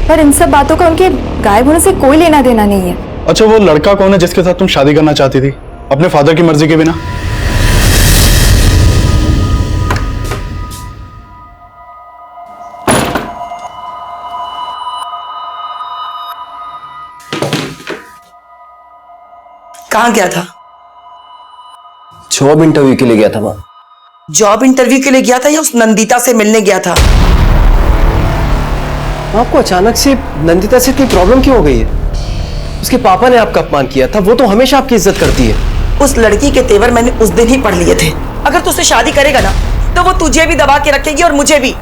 Speaker 4: पर इन सब बातों का उनके गायब होने से कोई लेना देना नहीं है।
Speaker 15: अच्छा, वो लड़का कौन है जिसके साथ तुम शादी करना चाहती थी अपने फादर की मर्जी के बिना?
Speaker 10: कहाँ गया था?
Speaker 11: जॉब इंटरव्यू के लिए गया था माँ।
Speaker 10: जॉब इंटरव्यू के लिए गया था या उस नंदिता से मिलने गया था?
Speaker 11: आपको अचानक से नंदिता से इतनी प्रॉब्लम क्यों हो गई है? उसके पापा ने आपका अपमान किया था, वो तो हमेशा आपकी इज्जत करती है।
Speaker 10: उस लड़की के तेवर मैंने उस दिन ही पढ़ लिए थे। अगर तू उससे शादी करेगा ना तो वो तुझे भी दबा के रखेगी और मुझे भी।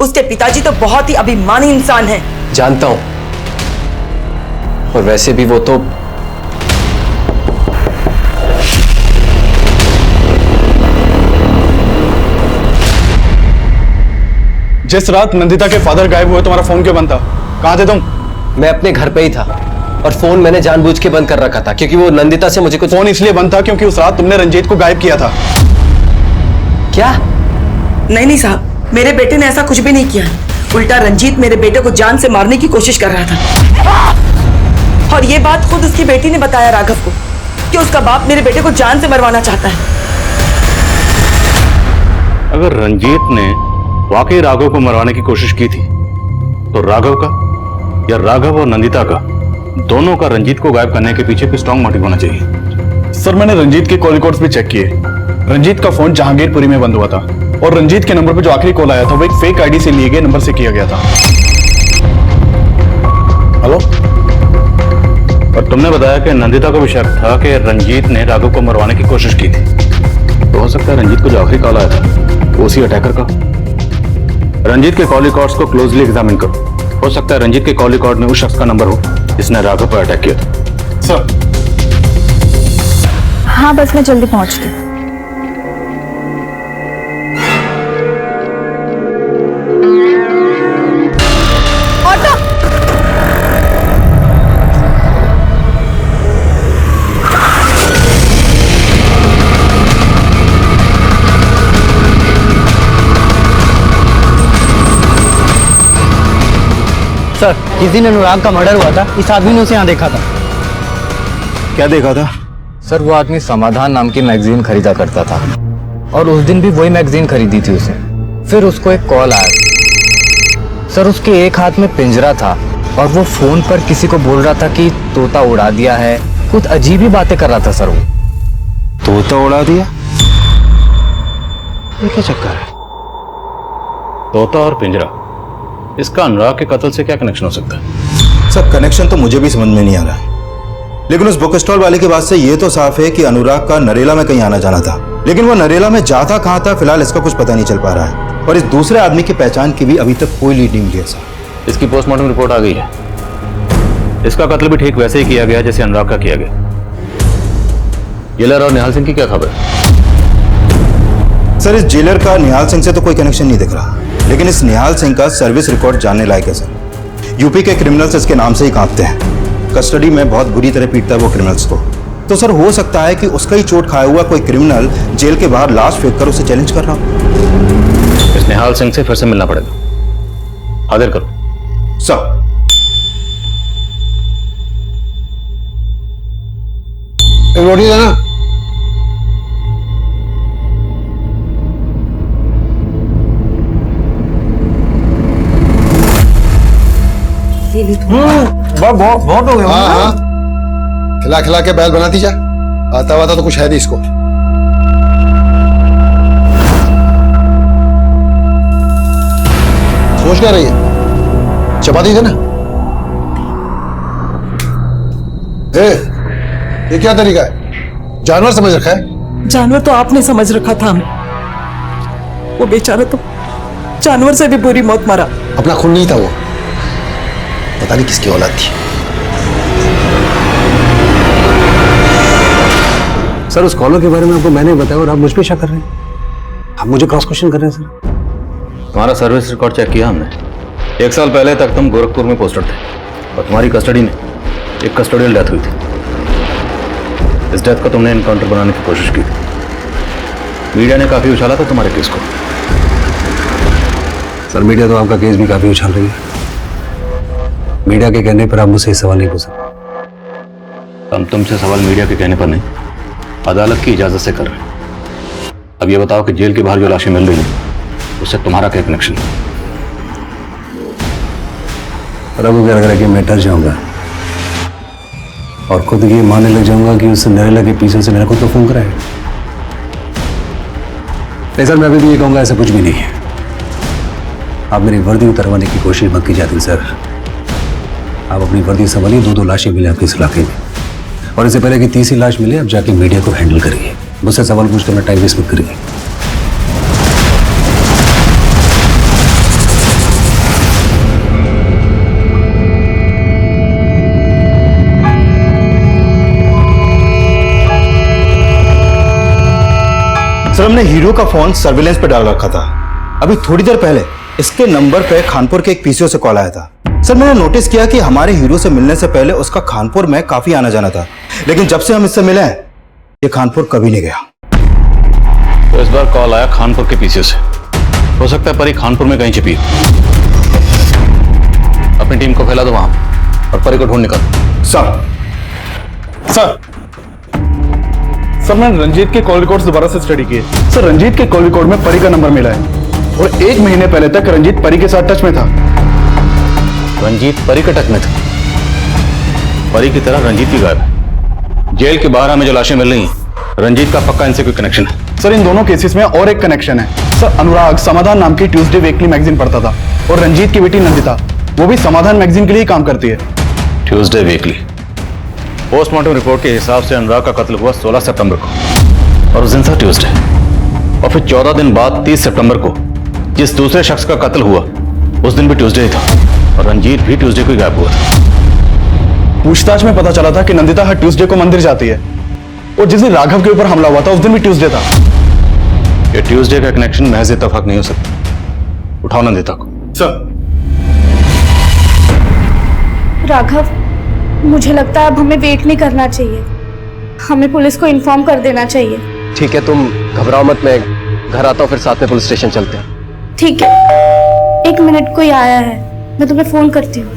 Speaker 10: उसके पिताजी तो बहुत ही अभिमानी इंसान है।
Speaker 11: जानता हूं, और वैसे भी वो तो
Speaker 15: जिस रात नंदिता के फादर गायब हुए तुम्हारा फोन क्यों बंद था? कहां थे तुम?
Speaker 11: मैं अपने घर पे ही था और फोन मैंने जानबूझ के बंद कर रखा था क्योंकि वो नंदिता से मुझे कुछ।
Speaker 15: फोन इसलिए बंद था क्योंकि उस रात तुमने रंजीत को गायब किया था।
Speaker 11: क्या?
Speaker 10: नहीं साहब, मेरे बेटे ने ऐसा कुछ भी नहीं किया। उल्टा रंजीत मेरे बेटे को जान से मारने की कोशिश कर रहा था, और ये बात खुद उसकी बेटी ने बताया राघव को कि उसका बाप मेरे बेटे को जान से मरवाना चाहता है।
Speaker 7: अगर रंजीत ने वाकई राघव को मरवाने की कोशिश की थी तो राघव का या राघव और नंदिता का, दोनों का रंजीत को गायब करने के पीछे कोई स्ट्रांग मोटिव होना चाहिए।
Speaker 15: सर, मैंने रंजीत के कॉल रिकॉर्ड्स भी चेक किए। रंजीत का फोन जहांगीरपुरी में बंद हुआ था और रंजीत के नंबर पर जो आखिरी कॉल आया था वो एक फेक आईडी से लिए गए नंबर से किया गया था।
Speaker 7: हेलो? और तुमने बताया कि नंदिता को भी शक था कि रंजीत ने राघव को मरवाने की कोशिश की थी, तो हो सकता है रंजीत को जो आखिरी कॉल आया था वो उसी अटैकर का। रंजीत के कॉल रिकॉर्ड्स को क्लोजली एग्जामिन करो, हो सकता है रंजीत के कॉल रिकॉर्ड में उस शख्स का नंबर हो जिसने राघव पर अटैक किया था।
Speaker 15: सर।
Speaker 4: हाँ बस मैं जल्दी पहुंचती हूँ।
Speaker 13: सर, जिस दिन अनुराग का मर्डर हुआ था इस आदमी ने उसे यहाँ देखा था।
Speaker 1: क्या देखा था?
Speaker 13: सर, वो आदमी समाधान नाम की मैगजीन खरीदा करता था और उस दिन भी वही मैगजीन खरीदी थी उसे। फिर उसको एक कॉल आया। सर, उसके एक हाथ में पिंजरा था और वो फोन पर किसी को बोल रहा था कि तोता उड़ा दिया है। कुछ अजीब ही बातें कर रहा था सर वो।
Speaker 1: तोता उड़ा दिया? ये क्या चक्कर है?
Speaker 7: तोता और पिंजरा, इसका अनुराग के कत्ल से क्या कनेक्शन हो सकता है?
Speaker 1: सर, कनेक्शन तो मुझे भी समझ में नहीं आ रहा है, लेकिन उस बुक स्टॉल वाले की बात से ये तो साफ है कि अनुराग का नरेला में कहीं आना जाना था, लेकिन वो नरेला में जाता कहां था फिलहाल इसका कुछ पता नहीं चल पा रहा है। और इस दूसरे आदमी की पहचान की भी अभी तक कोई लीड नहीं मिली है सर।
Speaker 7: इसकी पोस्टमार्टम रिपोर्ट आ गई है। इसका कत्ल भी ठीक वैसे ही किया गया जैसे अनुराग का किया गया। जेलर और निहाल सिंह की क्या खबर?
Speaker 1: सर, इस जेलर का निहाल सिंह से तो कोई कनेक्शन नहीं दिख रहा, लेकिन इस निहाल सिंह का सर्विस रिकॉर्ड जानने लायक है सर। यूपी के क्रिमिनल्स इसके नाम से ही कांपते हैं। कस्टडी में बहुत बुरी तरह पीटता है वो क्रिमिनल्स को। तो सर, हो सकता है कि उसका ही चोट खाया हुआ कोई क्रिमिनल जेल के बाहर लाश फेंक कर उसे चैलेंज कर रहा हो।
Speaker 7: इस निहाल सिंह से फिर से मिलना पड़ेगा। हाजिर करो
Speaker 1: सर।
Speaker 9: रोटी देना।
Speaker 6: बहुत हो गया।
Speaker 9: हाँ हाँ, खिला खिला के बैल बनाती जा। आता वाता तो कुछ है नहीं इसको। सोच क्या रही है? चपाती देना। ये क्या तरीका है? जानवर समझ रखा है?
Speaker 10: जानवर तो आपने समझ रखा था हमें। वो बेचारा तो जानवर से भी बुरी मौत मरा।
Speaker 9: अपना खून नहीं था वो, पता नहीं किसकी औलाद थी। सर उस कॉलर के बारे में आपको मैंने बताया और आप मुझ पे शक कर रहे हैं। आप मुझे क्रॉस क्वेश्चन कर रहे हैं सर।
Speaker 7: तुम्हारा सर्विस रिकॉर्ड चेक किया हमने। 1 साल पहले तक तुम गोरखपुर में पोस्टेड थे और तुम्हारी कस्टडी में एक कस्टोडियल डेथ हुई थी। इस डेथ को तुमने एनकाउंटर बनाने की कोशिश की थी। मीडिया ने काफी उछाला था तुम्हारे केस को।
Speaker 9: सर मीडिया तो आपका केस भी काफी उछाल रही है। मीडिया के कहने पर आप मुझसे सवाल नहीं पूछ सकते।
Speaker 7: हम तुमसे सवाल मीडिया के कहने पर नहीं, अदालत की इजाजत से कर रहे हैं। अब ये बताओ कि जेल के बाहर जो लाशें मिल रही हैं उससे तुम्हारा क्या कनेक्शन है?
Speaker 9: और अब मुझे लग रहा है कि मैं डर जाऊंगा और खुद ये मानने लग जाऊंगा कि उस नरेला के पीछे से मेरा खुद तो फोन कराया। नहीं सर, मैं अभी भी ये कहूंगा ऐसा कुछ भी नहीं है। आप मेरी वर्दी उतरवाने की कोशिश मत कीजिए आदिल सर। आप अपनी वर्दी संभालिए। 2 लाशें मिले आपके इस इलाके में और इससे पहले कि तीसरी लाश मिले आप जाके मीडिया को हैंडल करिए। मुझसे सवाल पूछ कर अपना टाइम वेस्ट मत करिए।
Speaker 1: सर हमने हीरो का फोन सर्विलेंस पे डाल रखा था। अभी थोड़ी देर पहले इसके नंबर पे खानपुर के एक पीसीओ से कॉल आया था। सर मैंने नोटिस किया कि हमारे हीरो से मिलने से पहले उसका खानपुर में काफी आना जाना था, लेकिन जब से हम इससे मिले हैं ये खानपुर कभी नहीं गया।
Speaker 7: तो इस बार कॉल आया खानपुर के पीसीओ से। हो सकता है परी खानपुर में कहीं छिपी हो। अपनी टीम को फैला दो वहां और परी को ढूंढ निकालो।
Speaker 15: सर मैंने रंजीत के कॉल रिकॉर्ड्स दोबारा से स्टडी किए। सर रंजीत के कॉल रिकॉर्ड में परी का नंबर मिला है और 1 महीने पहले तक रंजीत परी के साथ टच में था।
Speaker 7: रंजीत परी के टच में था? परी की तरह रंजीत भी गायब है। जेल के बाहर हमें जो लाशें मिल रही हैं, रंजीत का पक्का इनसे कोई कनेक्शन है?
Speaker 15: सर इन दोनों केसेस में और एक कनेक्शन है। सर अनुराग समाधान नाम की ट्यूसडे वीकली मैगजीन पढ़ता था और रंजीत की बेटी नंदिता वो भी समाधान मैगजीन के लिए काम करती है।
Speaker 7: Tuesday weekly. पोस्टमार्टम रिपोर्ट के हिसाब से अनुराग का कत्ल हुआ 16 सितंबर को और उस दिन था ट्यूसडे। और फिर 14 दिन बाद 30 सितंबर को जिस दूसरे शख्स का कत्ल हुआ उस दिन भी ट्यूसडे ही था और रंजीत भी ट्यूसडे को ही गायब हुआ था।
Speaker 15: पूछताछ में पता चला था कि नंदिता हर ट्यूसडे को मंदिर जाती है और जिस दिन राघव के ऊपर हमला हुआ था उस दिन भी ट्यूसडे था।
Speaker 7: ये ट्यूसडे का कनेक्शन महज इत्तेफाक नहीं हो सकता। उठाओ नंदिता को।
Speaker 15: सर।
Speaker 3: राघव, मुझे लगता है अब हमें वेट नहीं करना चाहिए। हमें पुलिस को इन्फॉर्म कर देना चाहिए।
Speaker 11: ठीक है, तुम घबराओ मत, मैं घर आता हूँ, फिर साथ में पुलिस स्टेशन चलते हैं।
Speaker 3: ठीक है, 1 मिनट, कोई आया है, मैं तुम्हें फोन करती हूँ।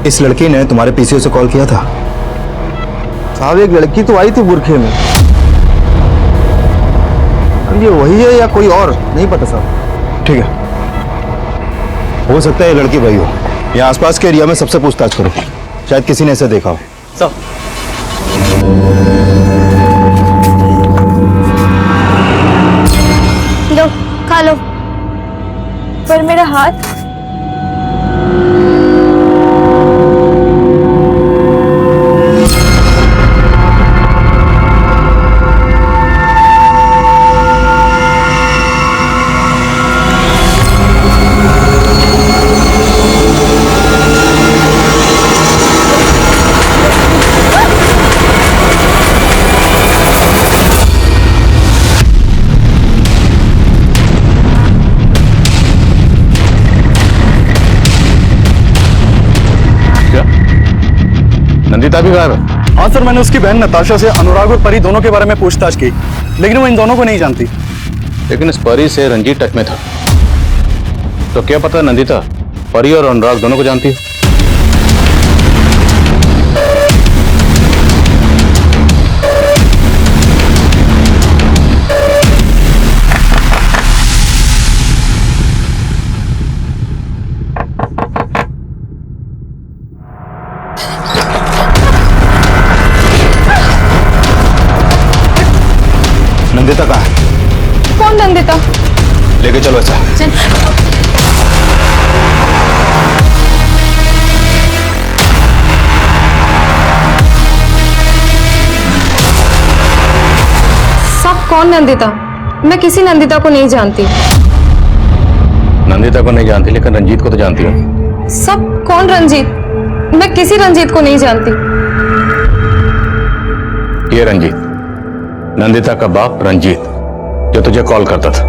Speaker 1: इस लड़की ने तुम्हारे पीसीओ से कॉल किया था?
Speaker 6: साहब एक लड़की तो आई थी बुरखे में। अब ये वही है या कोई और, नहीं पता साहब।
Speaker 1: ठीक है, हो सकता है ये लड़की वही हो। यहाँ आसपास के एरिया में सबसे पूछताछ करो, शायद किसी ने इसे देखा हो।
Speaker 14: सर
Speaker 3: लो, खा लो।
Speaker 4: पर मेरा हाथ
Speaker 7: नंदिता भी गायब है?
Speaker 15: हाँ सर, मैंने उसकी बहन नताशा से अनुराग और परी दोनों के बारे में पूछताछ की, लेकिन वो इन दोनों को नहीं जानती।
Speaker 7: लेकिन इस परी से रंजीत टच में था, तो क्या पता नंदिता परी और अनुराग दोनों को जानती है।
Speaker 1: नंदिता कहाँ है?
Speaker 4: कौन नंदिता?
Speaker 7: लेके चलो ऐसा।
Speaker 4: कौन नंदिता? मैं किसी नंदिता को नहीं जानती।
Speaker 7: नंदिता को नहीं जानती, लेकिन रंजीत को तो जानती हो।
Speaker 4: सब कौन रंजीत? मैं किसी रंजीत को नहीं जानती।
Speaker 7: ये रंजीत, नंदिता का बाप रंजीत, जो तुझे कॉल करता था।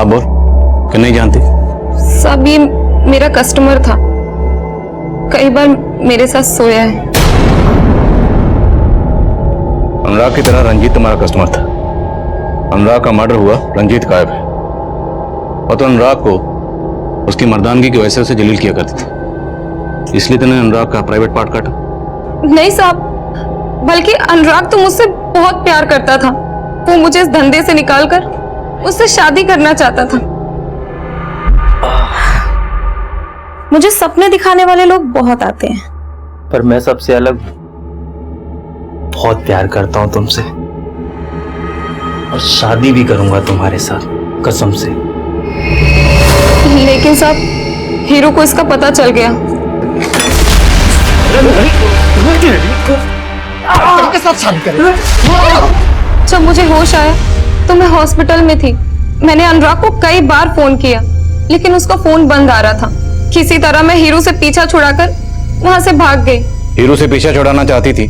Speaker 7: अब बोल कि नहीं जानती?
Speaker 4: सब ये मेरा कस्टमर था, कई बार मेरे साथ सोया है।
Speaker 7: अनुराग की तरह रंजीत तुम्हारा कस्टमर था। अनुराग का मर्डर हुआ, रंजीत गायब है, और तो अनुराग को उसकी मर्दानगी की वजह से उसे जलील किया करती थी, इसलिए तूने अनुराग का प्राइवेट पार्ट काटा।
Speaker 4: नहीं साहब, बल्कि अनुराग तो मुझसे बहुत प्यार करता था। वो मुझे इस धंधे से निकालकर उससे शादी करना चाहता था। मुझे सपने दिखाने वाले लोग बहुत आते हैं,
Speaker 13: पर मैं सबसे अलग हूं। बहुत प्यार करता हूं तुमसे, और शादी भी करूंगा तुम्हारे साथ, कसम से।
Speaker 4: लेकिन साहब, हीरो को इसका पता चल गया।
Speaker 2: के साथ शादी करें।
Speaker 4: जब मुझे होश आया तो मैं हॉस्पिटल में थी। मैंने अनुराग को कई बार फोन किया, लेकिन उसका फोन बंद आ रहा था। किसी तरह मैं हीरो से पीछा छुड़ाकर वहां से भाग गई।
Speaker 7: हीरो से पीछा छुड़ाना चाहती थी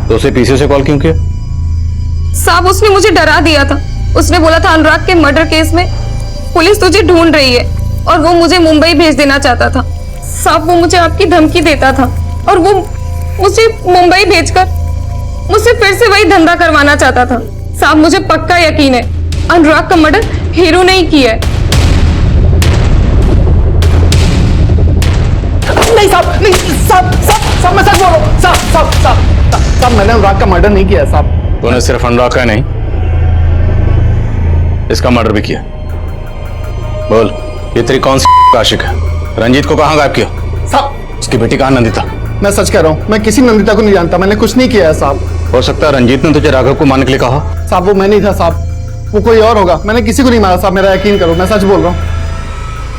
Speaker 7: तो उसे पीछे से कॉल क्यों किया?
Speaker 4: साहब, उसने मुझे डरा दिया था। उसने बोला था अनुराग के मर्डर केस में पुलिस तुझे ढूंढ रही है, और वो मुझे मुंबई भेज देना चाहता था। साहब, वो मुझे आपकी धमकी देता था, और वो मुझे मुंबई भेजकर मुझसे फिर से वही धंधा करवाना चाहता था। साहब, मुझे पक्का यकीन है अनुराग का मर्डर हीरो ने ही किया है।
Speaker 15: नहीं साहब, नहीं साहब, साहब मैं सच बोल रहा हूँ। साहब मैंने अनुराग का मर्डर नहीं किया है साहब।
Speaker 7: तूने सिर्फ अनुराग का नहीं, इसका मर्डर भी किया। बोल, ये तेरी कौन सी आशिक है? रंजीत को कहां गायब किया?
Speaker 15: साहब,
Speaker 7: उसकी बेटी कहां नंदिता?
Speaker 15: मैं सच कह रहा हूँ, मैं किसी नंदिता को नहीं जानता। मैंने कुछ नहीं किया है साहब।
Speaker 7: हो सकता है रंजीत ने तुझे राघव को मारने के लिए कहा।
Speaker 15: साहब, वो मैं नहीं था साहब, वो कोई और होगा। मैंने किसी को नहीं मारा साहब, मेरा यकीन करो, मैं सच बोल रहा हूँ।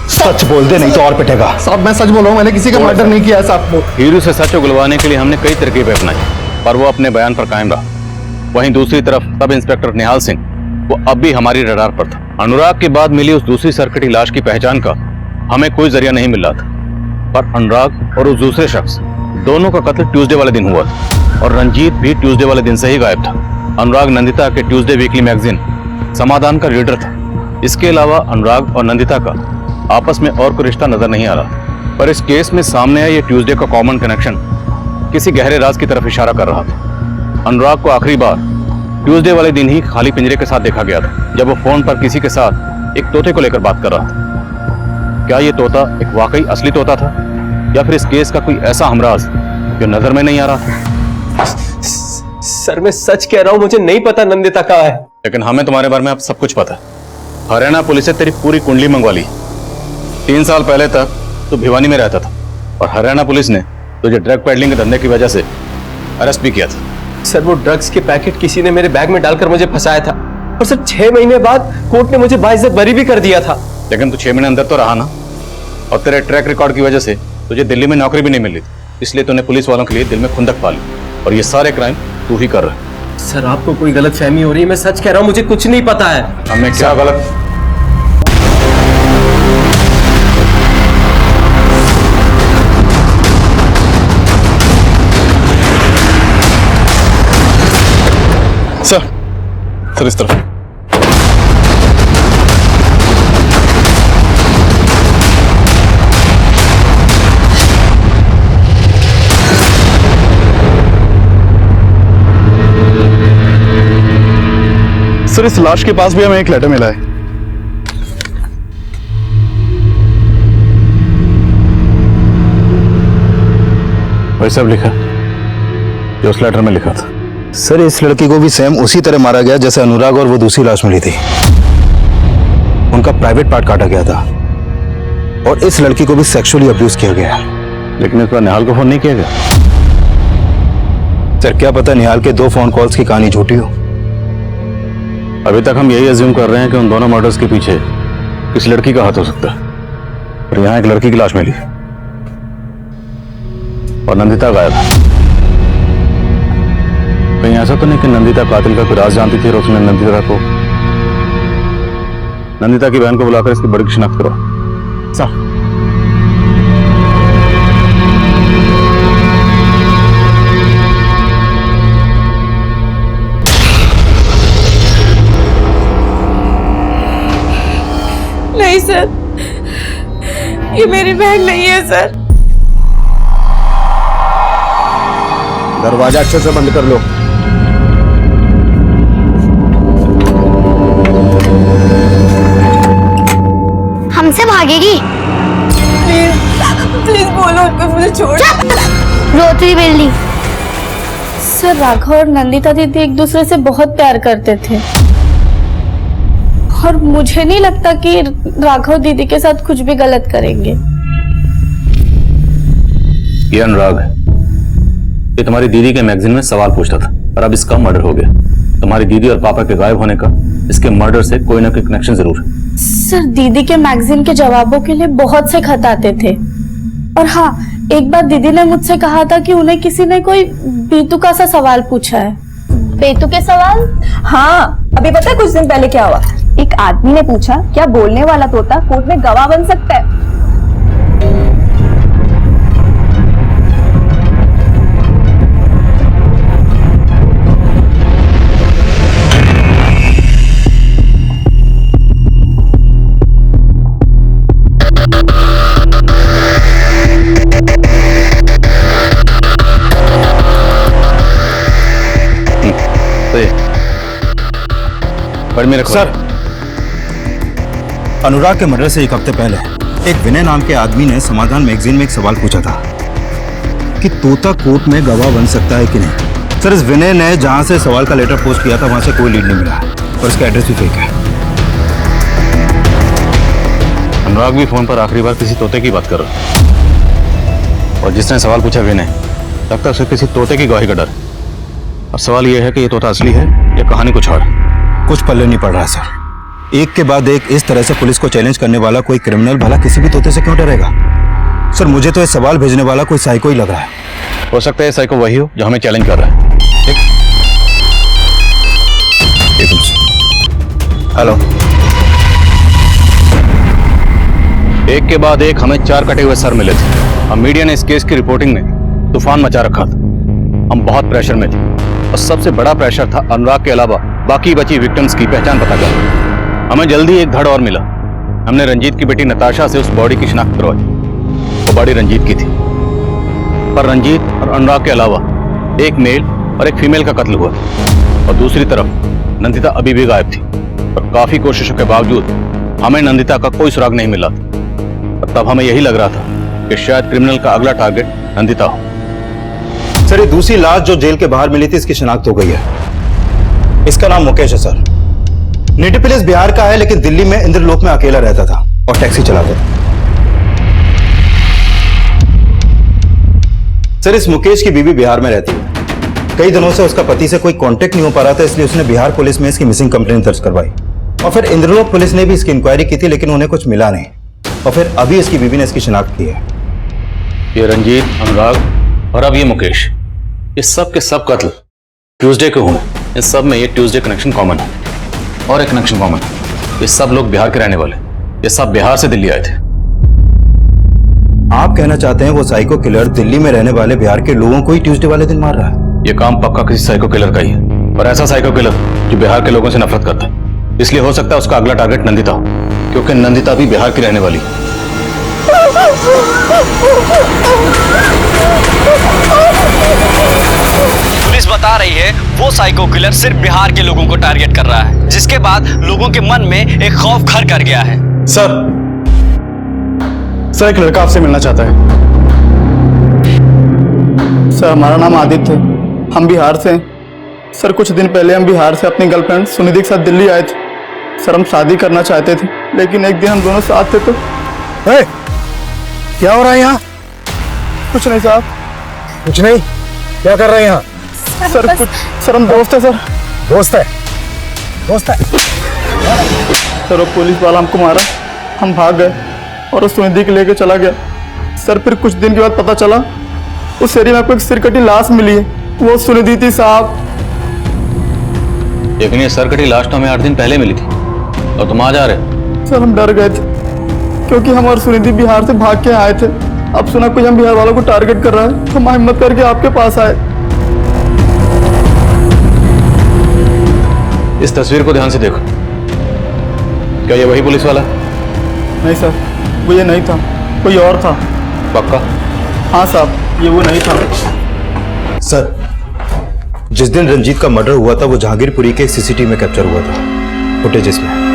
Speaker 2: सच बोल दे, नहीं तो और पिटेगा।
Speaker 15: साहब, मैं सच बोल रहा हूँ, मैंने किसी का मर्डर नहीं किया है साहब।
Speaker 7: हीरो से सच उगलवाने के लिए हमने कई तरकीबें अपनाई, पर वो अपने बयान पर कायम रहा। वहीं दूसरी तरफ सब इंस्पेक्टर निहाल सिंह, वो अब भी हमारी रडार पर था। अनुराग के बाद मिली उस दूसरी सरकटी लाश की पहचान का हमें कोई जरिया नहीं मिल रहा था, पर अनुराग और उस दूसरे शख्स दोनों का कत्ल ट्यूसडे वाले दिन हुआ था, और रंजीत भी ट्यूसडे वाले दिन से ही गायब था। अनुराग नंदिता के ट्यूसडे वीकली मैगजीन समाधान का रीडर था। इसके अलावा अनुराग और नंदिता का आपस में और कोई रिश्ता नजर नहीं आ रहा, पर इस केस में सामने आया ये ट्यूसडे का कॉमन कनेक्शन किसी गहरे राज की तरफ इशारा कर रहा था। अनुराग को आखिरी बार ट्यूसडे वाले दिन ही खाली पिंजरे के साथ देखा गया था, जब वो फोन पर किसी के साथ एक तोते को लेकर बात कर रहा था। क्या ये तोता एक वाकई असली तोता था, या फिर इस केस का कोई ऐसा हमराज जो नजर में नहीं आ रहा था?
Speaker 11: सर, मैं सच कह रहा हूं, मुझे नहीं पता नंदिता कहाँ है।
Speaker 7: लेकिन हमें तुम्हारे बारे में अब सब कुछ पता है। हरियाणा पुलिस ने तेरी पूरी कुंडली मंगवा ली। 3 साल पहले तक तू भिवानी में रहता था, और हरियाणा पुलिस ने तुझे ड्रग पेडलिंग के धंधे की वजह से अरेस्ट भी किया था।
Speaker 11: सर, वो ड्रग्स के पैकेट किसी ने मेरे बैग में डालकर मुझे फंसाया था, और सर 6 महीने बाद कोर्ट ने मुझे बाइज्जत बरी भी कर दिया था।
Speaker 7: लेकिन तू 6 महीने अंदर तो रहा ना, और तेरे ट्रैक रिकॉर्ड की वजह से तुझे दिल्ली में नौकरी भी नहीं मिली, इसलिए तूने पुलिस वालों के लिए दिल में खुंदक पाली, और ये सारे क्राइम तू ही कर रहा है।
Speaker 11: सर, आपको कोई गलत फहमी हो रही है, मैं सच कह रहा हूं, मुझे कुछ नहीं पता है।
Speaker 7: हमें क्या गलत?
Speaker 2: सर इस तरफ।
Speaker 15: सर, इस लाश के पास भी हमें एक लेटर मिला है।
Speaker 7: वही सब लिखा जो उस लेटर में लिखा था।
Speaker 1: सर, इस लड़की को भी सेम उसी तरह मारा गया जैसे अनुराग और वो दूसरी लाश मिली थी। उनका प्राइवेट पार्ट काटा गया था, और इस लड़की को भी सेक्सुअली अब्यूज किया गया।
Speaker 7: लेकिन इस पर निहाल को फोन नहीं किया गया।
Speaker 1: सर, क्या पता निहाल के 2 फोन कॉल्स की कहानी झूठी हो।
Speaker 7: अभी तक हम यही अज्यूम कर रहे हैं कि उन दोनों मर्डर्स के पीछे किस लड़की का हाथ हो सकता है, और यहाँ एक लड़की की लाश मिली और नंदिता गायब। कहीं ऐसा तो नहीं कि नंदिता कातिल का कोई राज जानती थी और उसने नंदिता की बहन को बुलाकर इसकी बड़ी शिनाख्त करो।
Speaker 2: सर
Speaker 3: नहीं सर, ये मेरी बहन नहीं है सर।
Speaker 9: दरवाजा अच्छे से बंद कर लो।
Speaker 3: हमसे भागेगी? प्लीज बोलो उनको, मुझे छोड़। रोती बिल्ली। सर, राघव और नंदिता दीदी एक दूसरे से बहुत प्यार करते थे और मुझे नहीं लगता कि राघव दीदी के साथ कुछ भी गलत करेंगे।
Speaker 7: ये अनुराग है, ये तुम्हारी दीदी के मैगजीन में सवाल पूछता था और अब इसका मर्डर हो गया। तुम्हारी दीदी और पापा के गायब होने का इसके मर्डर से कोई ना कोई कनेक्शन जरूर है।
Speaker 3: सर, दीदी के मैगजीन के जवाबों के लिए बहुत से खत आते थे और हाँ, एक बार दीदी ने मुझसे कहा था कि उन्हें किसी ने कोई बेतुका सा सवाल पूछा है।
Speaker 4: बेतुके सवाल? हाँ, अभी पता है कुछ दिन पहले क्या हुआ? एक आदमी ने पूछा, क्या बोलने वाला तोता कोर्ट में गवाह बन सकता है?
Speaker 1: सर, अनुराग के मर्डर से एक हफ्ते पहले एक विनय नाम के आदमी ने समाधान मैगजीन में एक सवाल पूछा था कि तोता कोर्ट में गवाह बन सकता है कि नहीं। सर, इस विनय ने जहां से सवाल का लेटर पोस्ट किया था वहां से कोई लीड नहीं मिला और इसका एड्रेस भी फेक है।
Speaker 7: अनुराग भी फोन पर आखिरी बार किसी तोते की बात कर रहा है और जिसने सवाल पूछा विनय, लगता है उसे किसी तोते की गवाही का डर। अब सवाल यह है कि ये तोता असली है या कहानी कुछ और।
Speaker 1: कुछ पल्ले नहीं पड़ रहा सर। एक के बाद एक इस तरह से पुलिस को चैलेंज करने वाला कोई क्रिमिनल भला किसी भी तोते से क्यों डरेगा? सर, मुझे तो ये सवाल भेजने वाला कोई साइको ही लग रहा है।
Speaker 7: हो सकता है साइको वही हो जो हमें चैलेंज कर रहा है। हेलो। एक के बाद एक हमें 4 कटे हुए सर मिले थे। अब मीडिया ने इस केस की रिपोर्टिंग में तूफान मचा रखा था। हम बहुत प्रेशर में थे और सबसे बड़ा प्रेशर था अनुराग के अलावा बाकी बची विक्टिम्स की पहचान पता करना। हमें जल्दी एक धड़ और मिला। हमने रंजीत की बेटी नताशा से उस बॉडी की शिनाख्त करवाई। वो बॉडी रंजीत की थी, पर रंजीत और अनुराग के अलावा एक मेल और एक फीमेल का कत्ल हुआ था और दूसरी तरफ नंदिता अभी भी गायब थी और काफी कोशिशों के बावजूद हमें नंदिता का कोई सुराग नहीं मिला था। और तब हमें यही लग रहा था कि शायद क्रिमिनल का अगला टारगेट नंदिता हो।
Speaker 1: सर, ये दूसरी लाश जो जेल के बाहर मिली थी इसकी शिनाख्त हो गई है। इसका नाम मुकेश है सर। नेटिव प्लेस बिहार का है लेकिन दिल्ली में इंद्रलोक में अकेला रहता था और टैक्सी चलाता था। सर, इस मुकेश की बीवी बिहार में रहती है। कई दिनों से उसका पति से कोई कांटेक्ट नहीं हो पा रहा था, इसलिए उसने बिहार पुलिस में इसकी मिसिंग कंप्लेंट दर्ज करवाई और फिर इंद्रलोक पुलिस ने भी इसकी इंक्वायरी की थी लेकिन उन्हें कुछ मिला नहीं और फिर अभी इसकी बीवी ने इसकी शिनाख्त की है।
Speaker 7: ये रंजीत, अनुराग और अब ये मुकेश, ये सब के सब कत्ल ट्यूसडे को हुए। इन सब में ये ट्यूसडे कनेक्शन कॉमन है और एक कनेक्शन कॉमन है, ये सब लोग बिहार के रहने वाले। ये सब बिहार से दिल्ली आए थे।
Speaker 1: आप कहना चाहते हैं वो साइको किलर दिल्ली में रहने वाले बिहार के लोगों को ही ट्यूसडे वाले दिन मार रहा है?
Speaker 7: ये काम पक्का किसी साइको किलर का ही है और ऐसा साइको किलर जो बिहार के लोगों से नफरत करता है। इसलिए हो सकता है उसका अगला टारगेट नंदिता हो, क्योंकि नंदिता भी बिहार की रहने वाली है।
Speaker 14: पुलिस बता रही है वो साइको किलर सिर्फ बिहार के लोगों को टारगेट कर रहा है, जिसके बाद लोगों के मन में एक खौफ घर कर गया है।
Speaker 15: सर, एक लड़का आपसे मिलना चाहता है। सर, हमारा नाम आदित्य है, हम बिहार से हैं। सर, कुछ दिन पहले हम बिहार से अपनी गर्लफ्रेंड सुनिधि के साथ दिल्ली आए थे। सर, हम शादी करना चाहते थे लेकिन एक दिन हम दोनों साथ थे तो
Speaker 2: क्या हो रहा है यहाँ?
Speaker 15: कुछ नहीं साहब।
Speaker 2: कुछ नहीं? क्या कर रहे हैं यहाँ?
Speaker 15: सर, कुछ सर, हम दोस्त है। सर,
Speaker 2: दोस्त है?
Speaker 15: सर, वो पुलिस वाला हमको मारा, हम भाग गए और उस सुनिधि के लेके चला गया। सर, फिर कुछ दिन के बाद पता चला उस एरिया में आपको एक सिरकटी लाश मिली है। वो सुनिधि थी साहब।
Speaker 7: लेकिन ये सरकटी लाश तो हमें 8 दिन पहले मिली थी और तुम आज आ रहे।
Speaker 15: सर हम डर गए थे क्योंकि हम और सुनिधि बिहार से भाग के आए थे। अब सुना कोई हम बिहार वालों को टारगेट कर रहा है, हम हिम्मत करके आपके पास आए।
Speaker 7: इस तस्वीर को ध्यान से देखो। क्या ये वही पुलिस वाला?
Speaker 15: नहीं सर, वो ये नहीं था, कोई और था।
Speaker 7: पक्का?
Speaker 15: हाँ साहब, ये वो नहीं था।
Speaker 1: सर, जिस दिन रंजीत का मर्डर हुआ था वो जहांगीरपुरी के सीसीटीवी में कैप्चर हुआ था, फुटेज इसमें।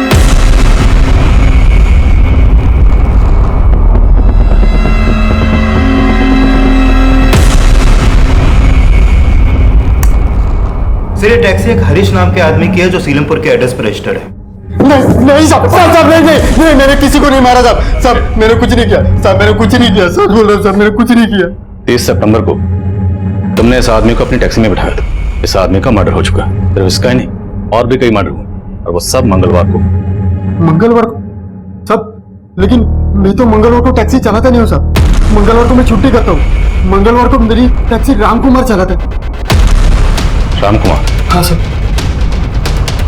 Speaker 1: सर, ये टैक्सी एक हरीश नाम के आदमी की है जो सीलमपुर के एड्रेस पर रजिस्टर्ड है।
Speaker 6: नहीं साहब, साहब नहीं, मैंने किसी को नहीं मारा साहब, मैंने कुछ नहीं किया साहब, मैंने कुछ नहीं किया, सच बोल रहा हूं साहब, मैंने कुछ नहीं किया।
Speaker 7: 30 सितंबर को तुमने इस आदमी को अपनी टैक्सी में बिठाया था। इस आदमी का मर्डर हो चुका है, सिर्फ इसका ही नहीं और भी कई मर्डर हुए और वो सब मंगलवार को।
Speaker 6: मंगलवार को साहब? लेकिन मैं तो मंगलवार को टैक्सी चलाता नहीं हूँ साहब, मंगलवार को मैं छुट्टी करता हूँ। मंगलवार को मेरी टैक्सी रामकुमार चलाता है।
Speaker 7: रामकुमार?
Speaker 6: हाँ सर।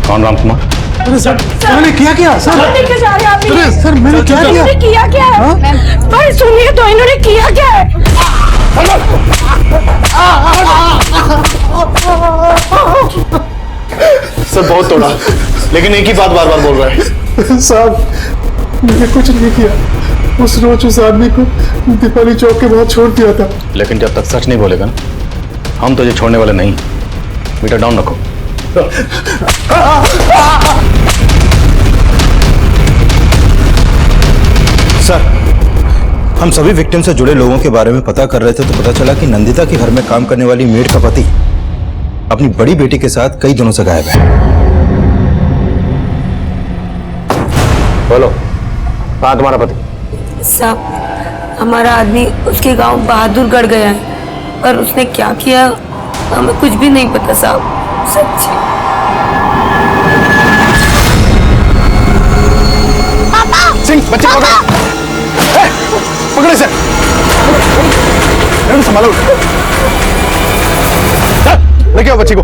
Speaker 7: कौन रामकुमार?
Speaker 6: अरे सर, मैंने किया क्या सर?
Speaker 3: लेके जा रहे हैं आप?
Speaker 6: अरे सर, मैंने क्या किया?
Speaker 3: इन्होंने किया क्या है? भाई सुनिए तो, इन्होंने किया क्या है?
Speaker 6: सर बहुत तोड़ा, लेकिन एक ही बात बार बार बोल रहा है। साहब मैंने कुछ नहीं किया, उस रोज उस आदमी को दीपाली चौक के बाहर छोड़ दिया था।
Speaker 7: लेकिन जब तक सच नहीं बोलेगा ना, हम तुझे छोड़ने वाले नहीं। मीटर डाउन रखो।
Speaker 1: सर, हम सभी विक्टिम से जुड़े लोगों के बारे में पता कर रहे थे तो पता चला कि नंदिता के घर में काम करने वाली मेड का पति अपनी बड़ी बेटी के साथ कई दिनों से गायब है।
Speaker 7: बोलो, कहाँ तुम्हारा पति?
Speaker 5: साहब, हमारा आदमी उसके गांव बहादुरगढ़ गया है, पर उसने क्या किया हमें कुछ भी नहीं पता साहब, सच्ची।
Speaker 6: सिंह, बच्चे पकड़ो, पकड़े सर, संभालो, लेके आओ बच्ची को।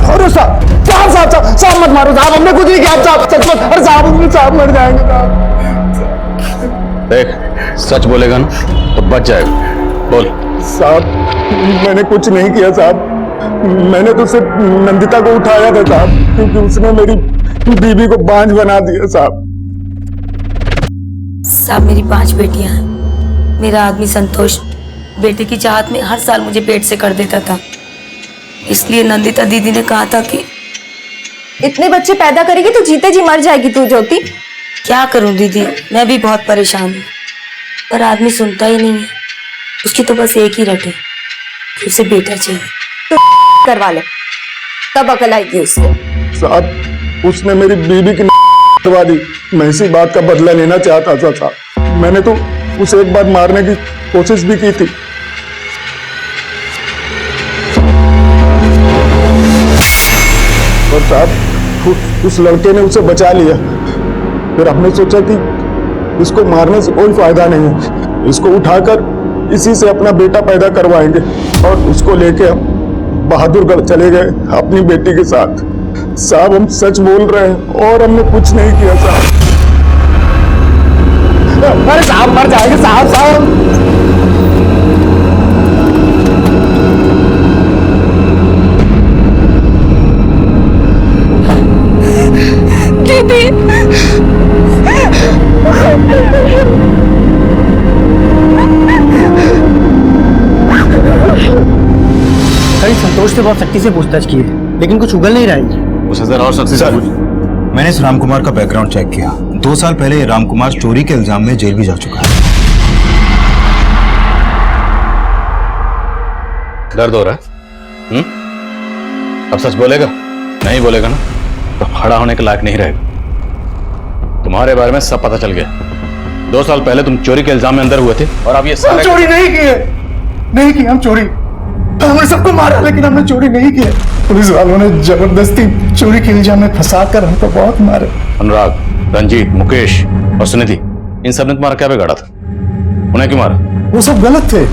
Speaker 6: अरे साहब मत मारो साहब, हमने कुछ नहीं किया साहब, सच मत। अरे साहब मर जाएंगे साहब।
Speaker 7: देख, सच बोलेगा ना तो बच जाएगा। बोल।
Speaker 6: साहब मैंने कुछ नहीं किया साहब, मैंने तो सिर्फ नंदिता को उठाया था साहब, क्योंकि उसने मेरी बीबी को बांझ बना दिया साहब।
Speaker 5: साहब मेरी 5 बेटियां हैं। मेरा आदमी संतोष बेटे की चाहत में हर साल मुझे पेट से कर देता था, इसलिए नंदिता दीदी ने कहा था कि
Speaker 4: इतने बच्चे पैदा करेगी तो जीते जी मर जाएगी तू ज्योति।
Speaker 5: क्या करूं दीदी, मैं भी बहुत परेशान हूँ, पर आदमी सुनता ही नहीं है। उसकी तो बस एक ही रट है कि उसे बेटा चाहिए।
Speaker 4: तो करवा ले, तब अकल आएगी उसको।
Speaker 6: साहब उसने मेरी बीबी की करवा दी, मैं इसी बात का बदला लेना चाहता था साहब। मैंने तो उसे एक बार मारने की कोशिश भी की थी। और साहब उस लड़के ने उसे बचा लिया। फिर हमने सोचा कि इसको मारने से कोई फायदा नहीं है, इसको उठाकर इसी से अपना बेटा पैदा करवाएंगे और उसको लेके हम बहादुरगढ़ चले गए अपनी बेटी के साथ। साहब हम सच बोल रहे हैं और हमने कुछ नहीं किया साहब। अरे साहब मर जाएंगे साहब।
Speaker 3: दीदी
Speaker 16: संतोष से बहुत सख्ती से पूछताछ की है, लेकिन कुछ उगल नहीं रहा है।
Speaker 7: उसे जरा और सख्ती से पूछिए।
Speaker 1: मैंने इस रामकुमार का बैकग्राउंड चेक किया। 2 साल पहले ये रामकुमार चोरी के इल्जाम में जेल भी जा चुका है।
Speaker 7: दर्द हो रहा है? अब सच बोलेगा? नहीं बोलेगा ना तो खड़ा होने के लायक नहीं रहेगा। तुम्हारे बारे में सब पता चल गया। 2 साल पहले तुम चोरी के इल्जाम में अंदर हुए थे और अब ये सारे...
Speaker 6: चोरी नहीं की हम चोरी, हमने सबको मारा लेकिन हमने चोरी नहीं की। पुलिस वालों ने जबरदस्ती चोरी के इल्जाम में फंसाकर हमको बहुत मारे।
Speaker 7: अनुराग, रंजीत, मुकेश और सुनिधि, इन सब ने तुम्हारा क्या बिगाड़ा था? उन्हें क्यों मारा?
Speaker 6: वो सब गलत थे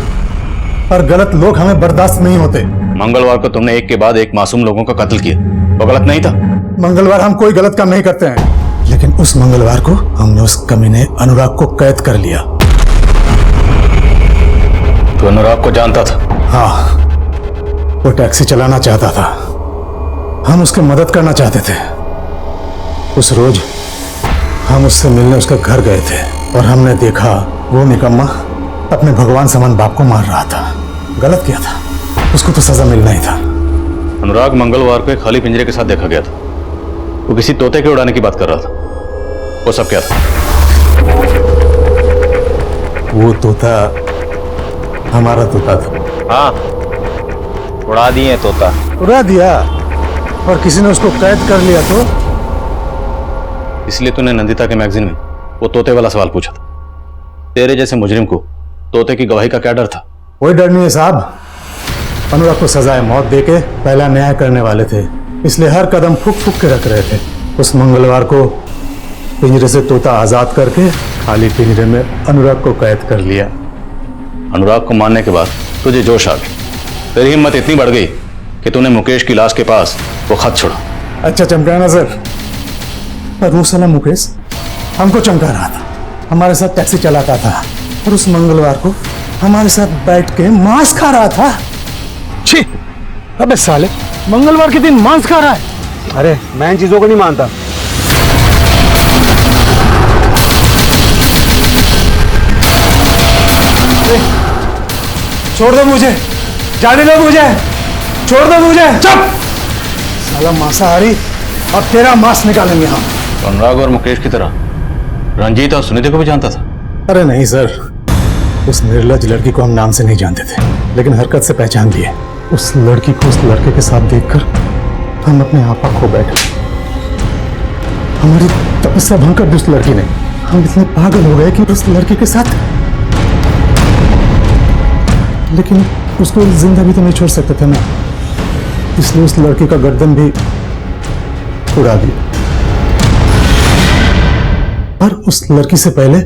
Speaker 6: और गलत लोग हमें बर्दाश्त नहीं होते।
Speaker 7: मंगलवार को तुमने एक के बाद एक मासूम लोगों का कत्ल किया, वो गलत नहीं था?
Speaker 2: मंगलवार हम कोई गलत काम नहीं करते हैं, लेकिन उस मंगलवार को हमने उस कमीने अनुराग को कैद कर लिया।
Speaker 7: तो अनुराग को जानता था?
Speaker 2: हाँ, वो टैक्सी चलाना चाहता था, हम उसकी मदद करना चाहते थे। उस रोज हम उससे मिलने उसके घर गए थे और हमने देखा वो निकम्मा अपने भगवान समान बाप को मार रहा था। गलत किया था, उसको तो सजा मिलना ही था।
Speaker 7: अनुराग मंगलवार को एक खाली पिंजरे के साथ देखा गया था, वो किसी तोते के उड़ाने की बात कर रहा था। वो सब क्या था?
Speaker 2: वो तोता हमारा तोता था।
Speaker 13: हाँ, उड़ा दिए तोता।
Speaker 2: उड़ा दिया और किसी ने उसको कैद कर लिया तो?
Speaker 7: इसलिए तूने नंदिता के मैगजीन में वो तोते वाला सवाल पूछा था। तेरे जैसे मुजरिम को तोते की गवाही का क्या डर था?
Speaker 2: कोई डर नहीं है साहब, अनुराग को सजाए मौत देके पहला न्याय करने वाले थे, इसलिए हर कदम फूक फूक के रख रहे थे। उस मंगलवार को पिंजरे से तोता आजाद करके खाली पिंजरे में अनुराग को कैद कर लिया।
Speaker 7: अनुराग को मारने के बाद तुझे जोश आ गई, तेरी हिम्मत इतनी बढ़ गई कि तूने मुकेश की लाश के पास वो खत छोड़ा।
Speaker 2: अच्छा चमका ना सर, पर वो साला मुकेश हमको चमका रहा था, हमारे साथ टैक्सी चलाता था और उस मंगलवार को हमारे साथ बैठ के मांस खा रहा था। छी, अबे साले, मंगलवार के दिन मांस खा रहा है?
Speaker 9: अरे मैं इन चीजों को नहीं मानता।
Speaker 2: छोड़ दो मुझे, जाने दो मुझे, छोड़ दो मुझे। चुप साला मांसाहारी, अब तेरा मांस निकालेंगे हम।
Speaker 7: अनुराग और मुकेश की तरह रंजीत और सुनीता को भी जानता था?
Speaker 2: अरे नहीं सर, उस निर्लज लड़की को हम नाम से नहीं जानते थे, लेकिन हरकत से पहचान लिए। उस लड़की को उस लड़के के साथ देखकर हम अपने आपा खो बैठे। हमारी तपस्या भंग कर दी उस लड़की ने। हम इतने पागल हो गए कि उस लड़के के साथ, लेकिन उसको जिंदा भी तो नहीं छोड़ सकते थे ना, इसलिए उस लड़की का गर्दन भी उड़ा दिया। पर उस लड़की से पहले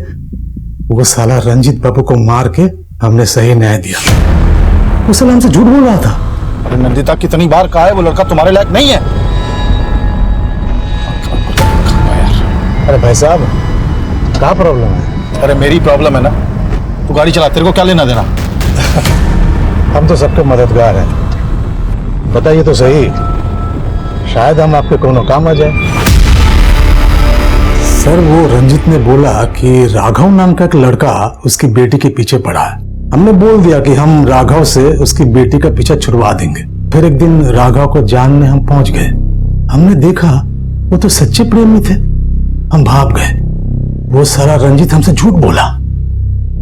Speaker 2: वो साला रंजीत बाबू को मार के हमने सही न्याय दिया। वो साला हमसे झूठ बोल रहा था।
Speaker 15: अरे नंदिता, कितनी बार कहा है वो लड़का तुम्हारे लायक नहीं है।
Speaker 2: अरे भाई साहब, क्या प्रॉब्लम है?
Speaker 15: अरे मेरी प्रॉब्लम है ना, तू गाड़ी चला, तेरे को क्या लेना देना?
Speaker 2: हम तो सबके मददगार हैं, बताइए तो सही, शायद हम आपके कोनो काम आ जाए। सर, वो रंजीत ने बोला कि राघव नाम का एक लड़का उसकी बेटी के पीछे पड़ा है। हमने बोल दिया कि हम राघव से उसकी बेटी का पीछा छुड़वा देंगे। फिर एक दिन राघव को जानने हम पहुंच गए। हमने देखा वो तो सच्चे प्रेमी थे। हम भाग गए। वो सारा रंजीत हमसे झूठ बोला।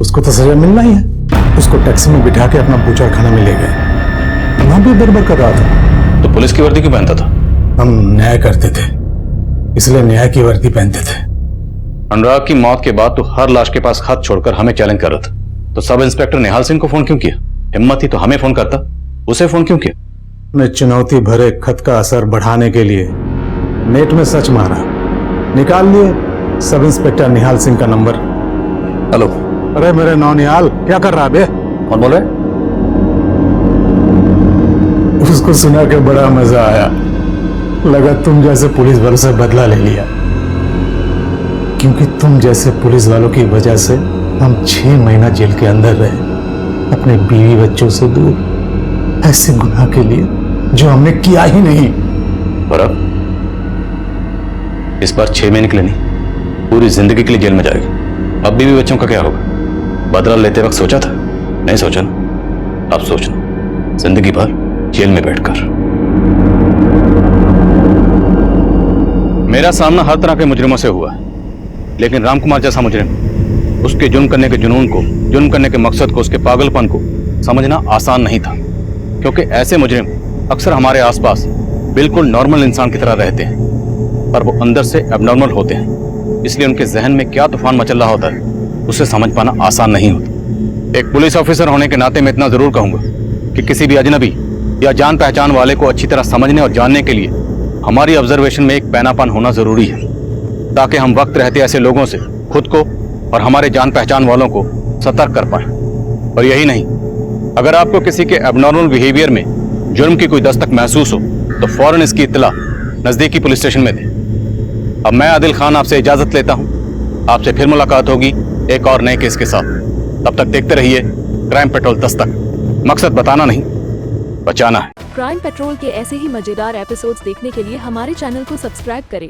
Speaker 2: उसको तो सजा मिलना ही है। उसको टैक्सी में बिठा के अपना बूचड़ खाना में ले गए। वहां भी बर्बर कर रहा था।
Speaker 7: तो पुलिस की वर्दी क्यों पहनता था?
Speaker 2: हम न्याय करते थे, इसलिए न्याय की वर्दी पहनते थे।
Speaker 7: अनुराग की मौत के बाद तो हर लाश के पास खत छोड़कर हमें चैलेंज कर रहा था, तो सब इंस्पेक्टर निहाल सिंह को फोन क्यों किया? हिम्मत ही तो हमें फोन करता, उसे फोन क्यों किया?
Speaker 2: मैं चुनौती भरे खत का असर बढ़ाने के लिए नेट में सर्च मारा, निकाल लिए सब इंस्पेक्टर निहाल सिंह का नंबर।
Speaker 7: हेलो।
Speaker 2: अरे मेरे नौ निहाल, क्या कर रहा है बे?
Speaker 7: कौन बोल रहे?
Speaker 2: उसको सुना के बड़ा मजा आया। लगा तुम जैसे पुलिस वालों से बदला ले लिया, क्योंकि तुम जैसे पुलिस वालों की वजह से हम 6 महीना जेल के अंदर रहे, अपने बीवी बच्चों से दूर, ऐसे गुनाह के लिए जो हमने किया ही नहीं।
Speaker 7: और अब इस बार 6 महीने के लिए नहीं, पूरी जिंदगी के लिए जेल में जाएगा। अब बीवी बच्चों का क्या होगा? बदला लेते वक्त सोचा था? नहीं सोचा ना, अब सोचना, जिंदगी भर जेल में बैठकर। मेरा सामना हर तरह के मुजरिमों से हुआ है, लेकिन रामकुमार जैसा मुजरिम, उसके जुर्म करने के जुनून को, जुर्म करने के मकसद को, उसके पागलपन को समझना आसान नहीं था, क्योंकि ऐसे मुजरिम अक्सर हमारे आसपास बिल्कुल नॉर्मल इंसान की तरह रहते हैं, पर वो अंदर से एबनॉर्मल होते हैं। इसलिए उनके जहन में क्या तूफान मचल रहा होता है, उसे समझ पाना आसान नहीं होता। एक पुलिस ऑफिसर होने के नाते मैं इतना जरूर कहूंगा कि किसी भी अजनबी या जान पहचान वाले को अच्छी तरह समझने और जानने के लिए हमारी ऑब्जर्वेशन में एक पैनापन होना जरूरी है, ताकि हम वक्त रहते ऐसे लोगों से खुद को और हमारे जान पहचान वालों को सतर्क कर पाएं। और यही नहीं, अगर आपको किसी के एबनॉर्मल बिहेवियर में जुर्म की कोई दस्तक महसूस हो तो फौरन इसकी इत्तला नजदीकी पुलिस स्टेशन में दें। अब मैं आदिल खान आपसे इजाजत लेता हूं। आपसे फिर मुलाकात होगी एक और नए केस के साथ। तब तक देखते रहिए क्राइम पेट्रोल दस्तक। मकसद बताना नहीं, बचाना है।
Speaker 17: क्राइम पेट्रोल के ऐसे ही मजेदार एपिसोड्स देखने के लिए हमारे चैनल को सब्सक्राइब करें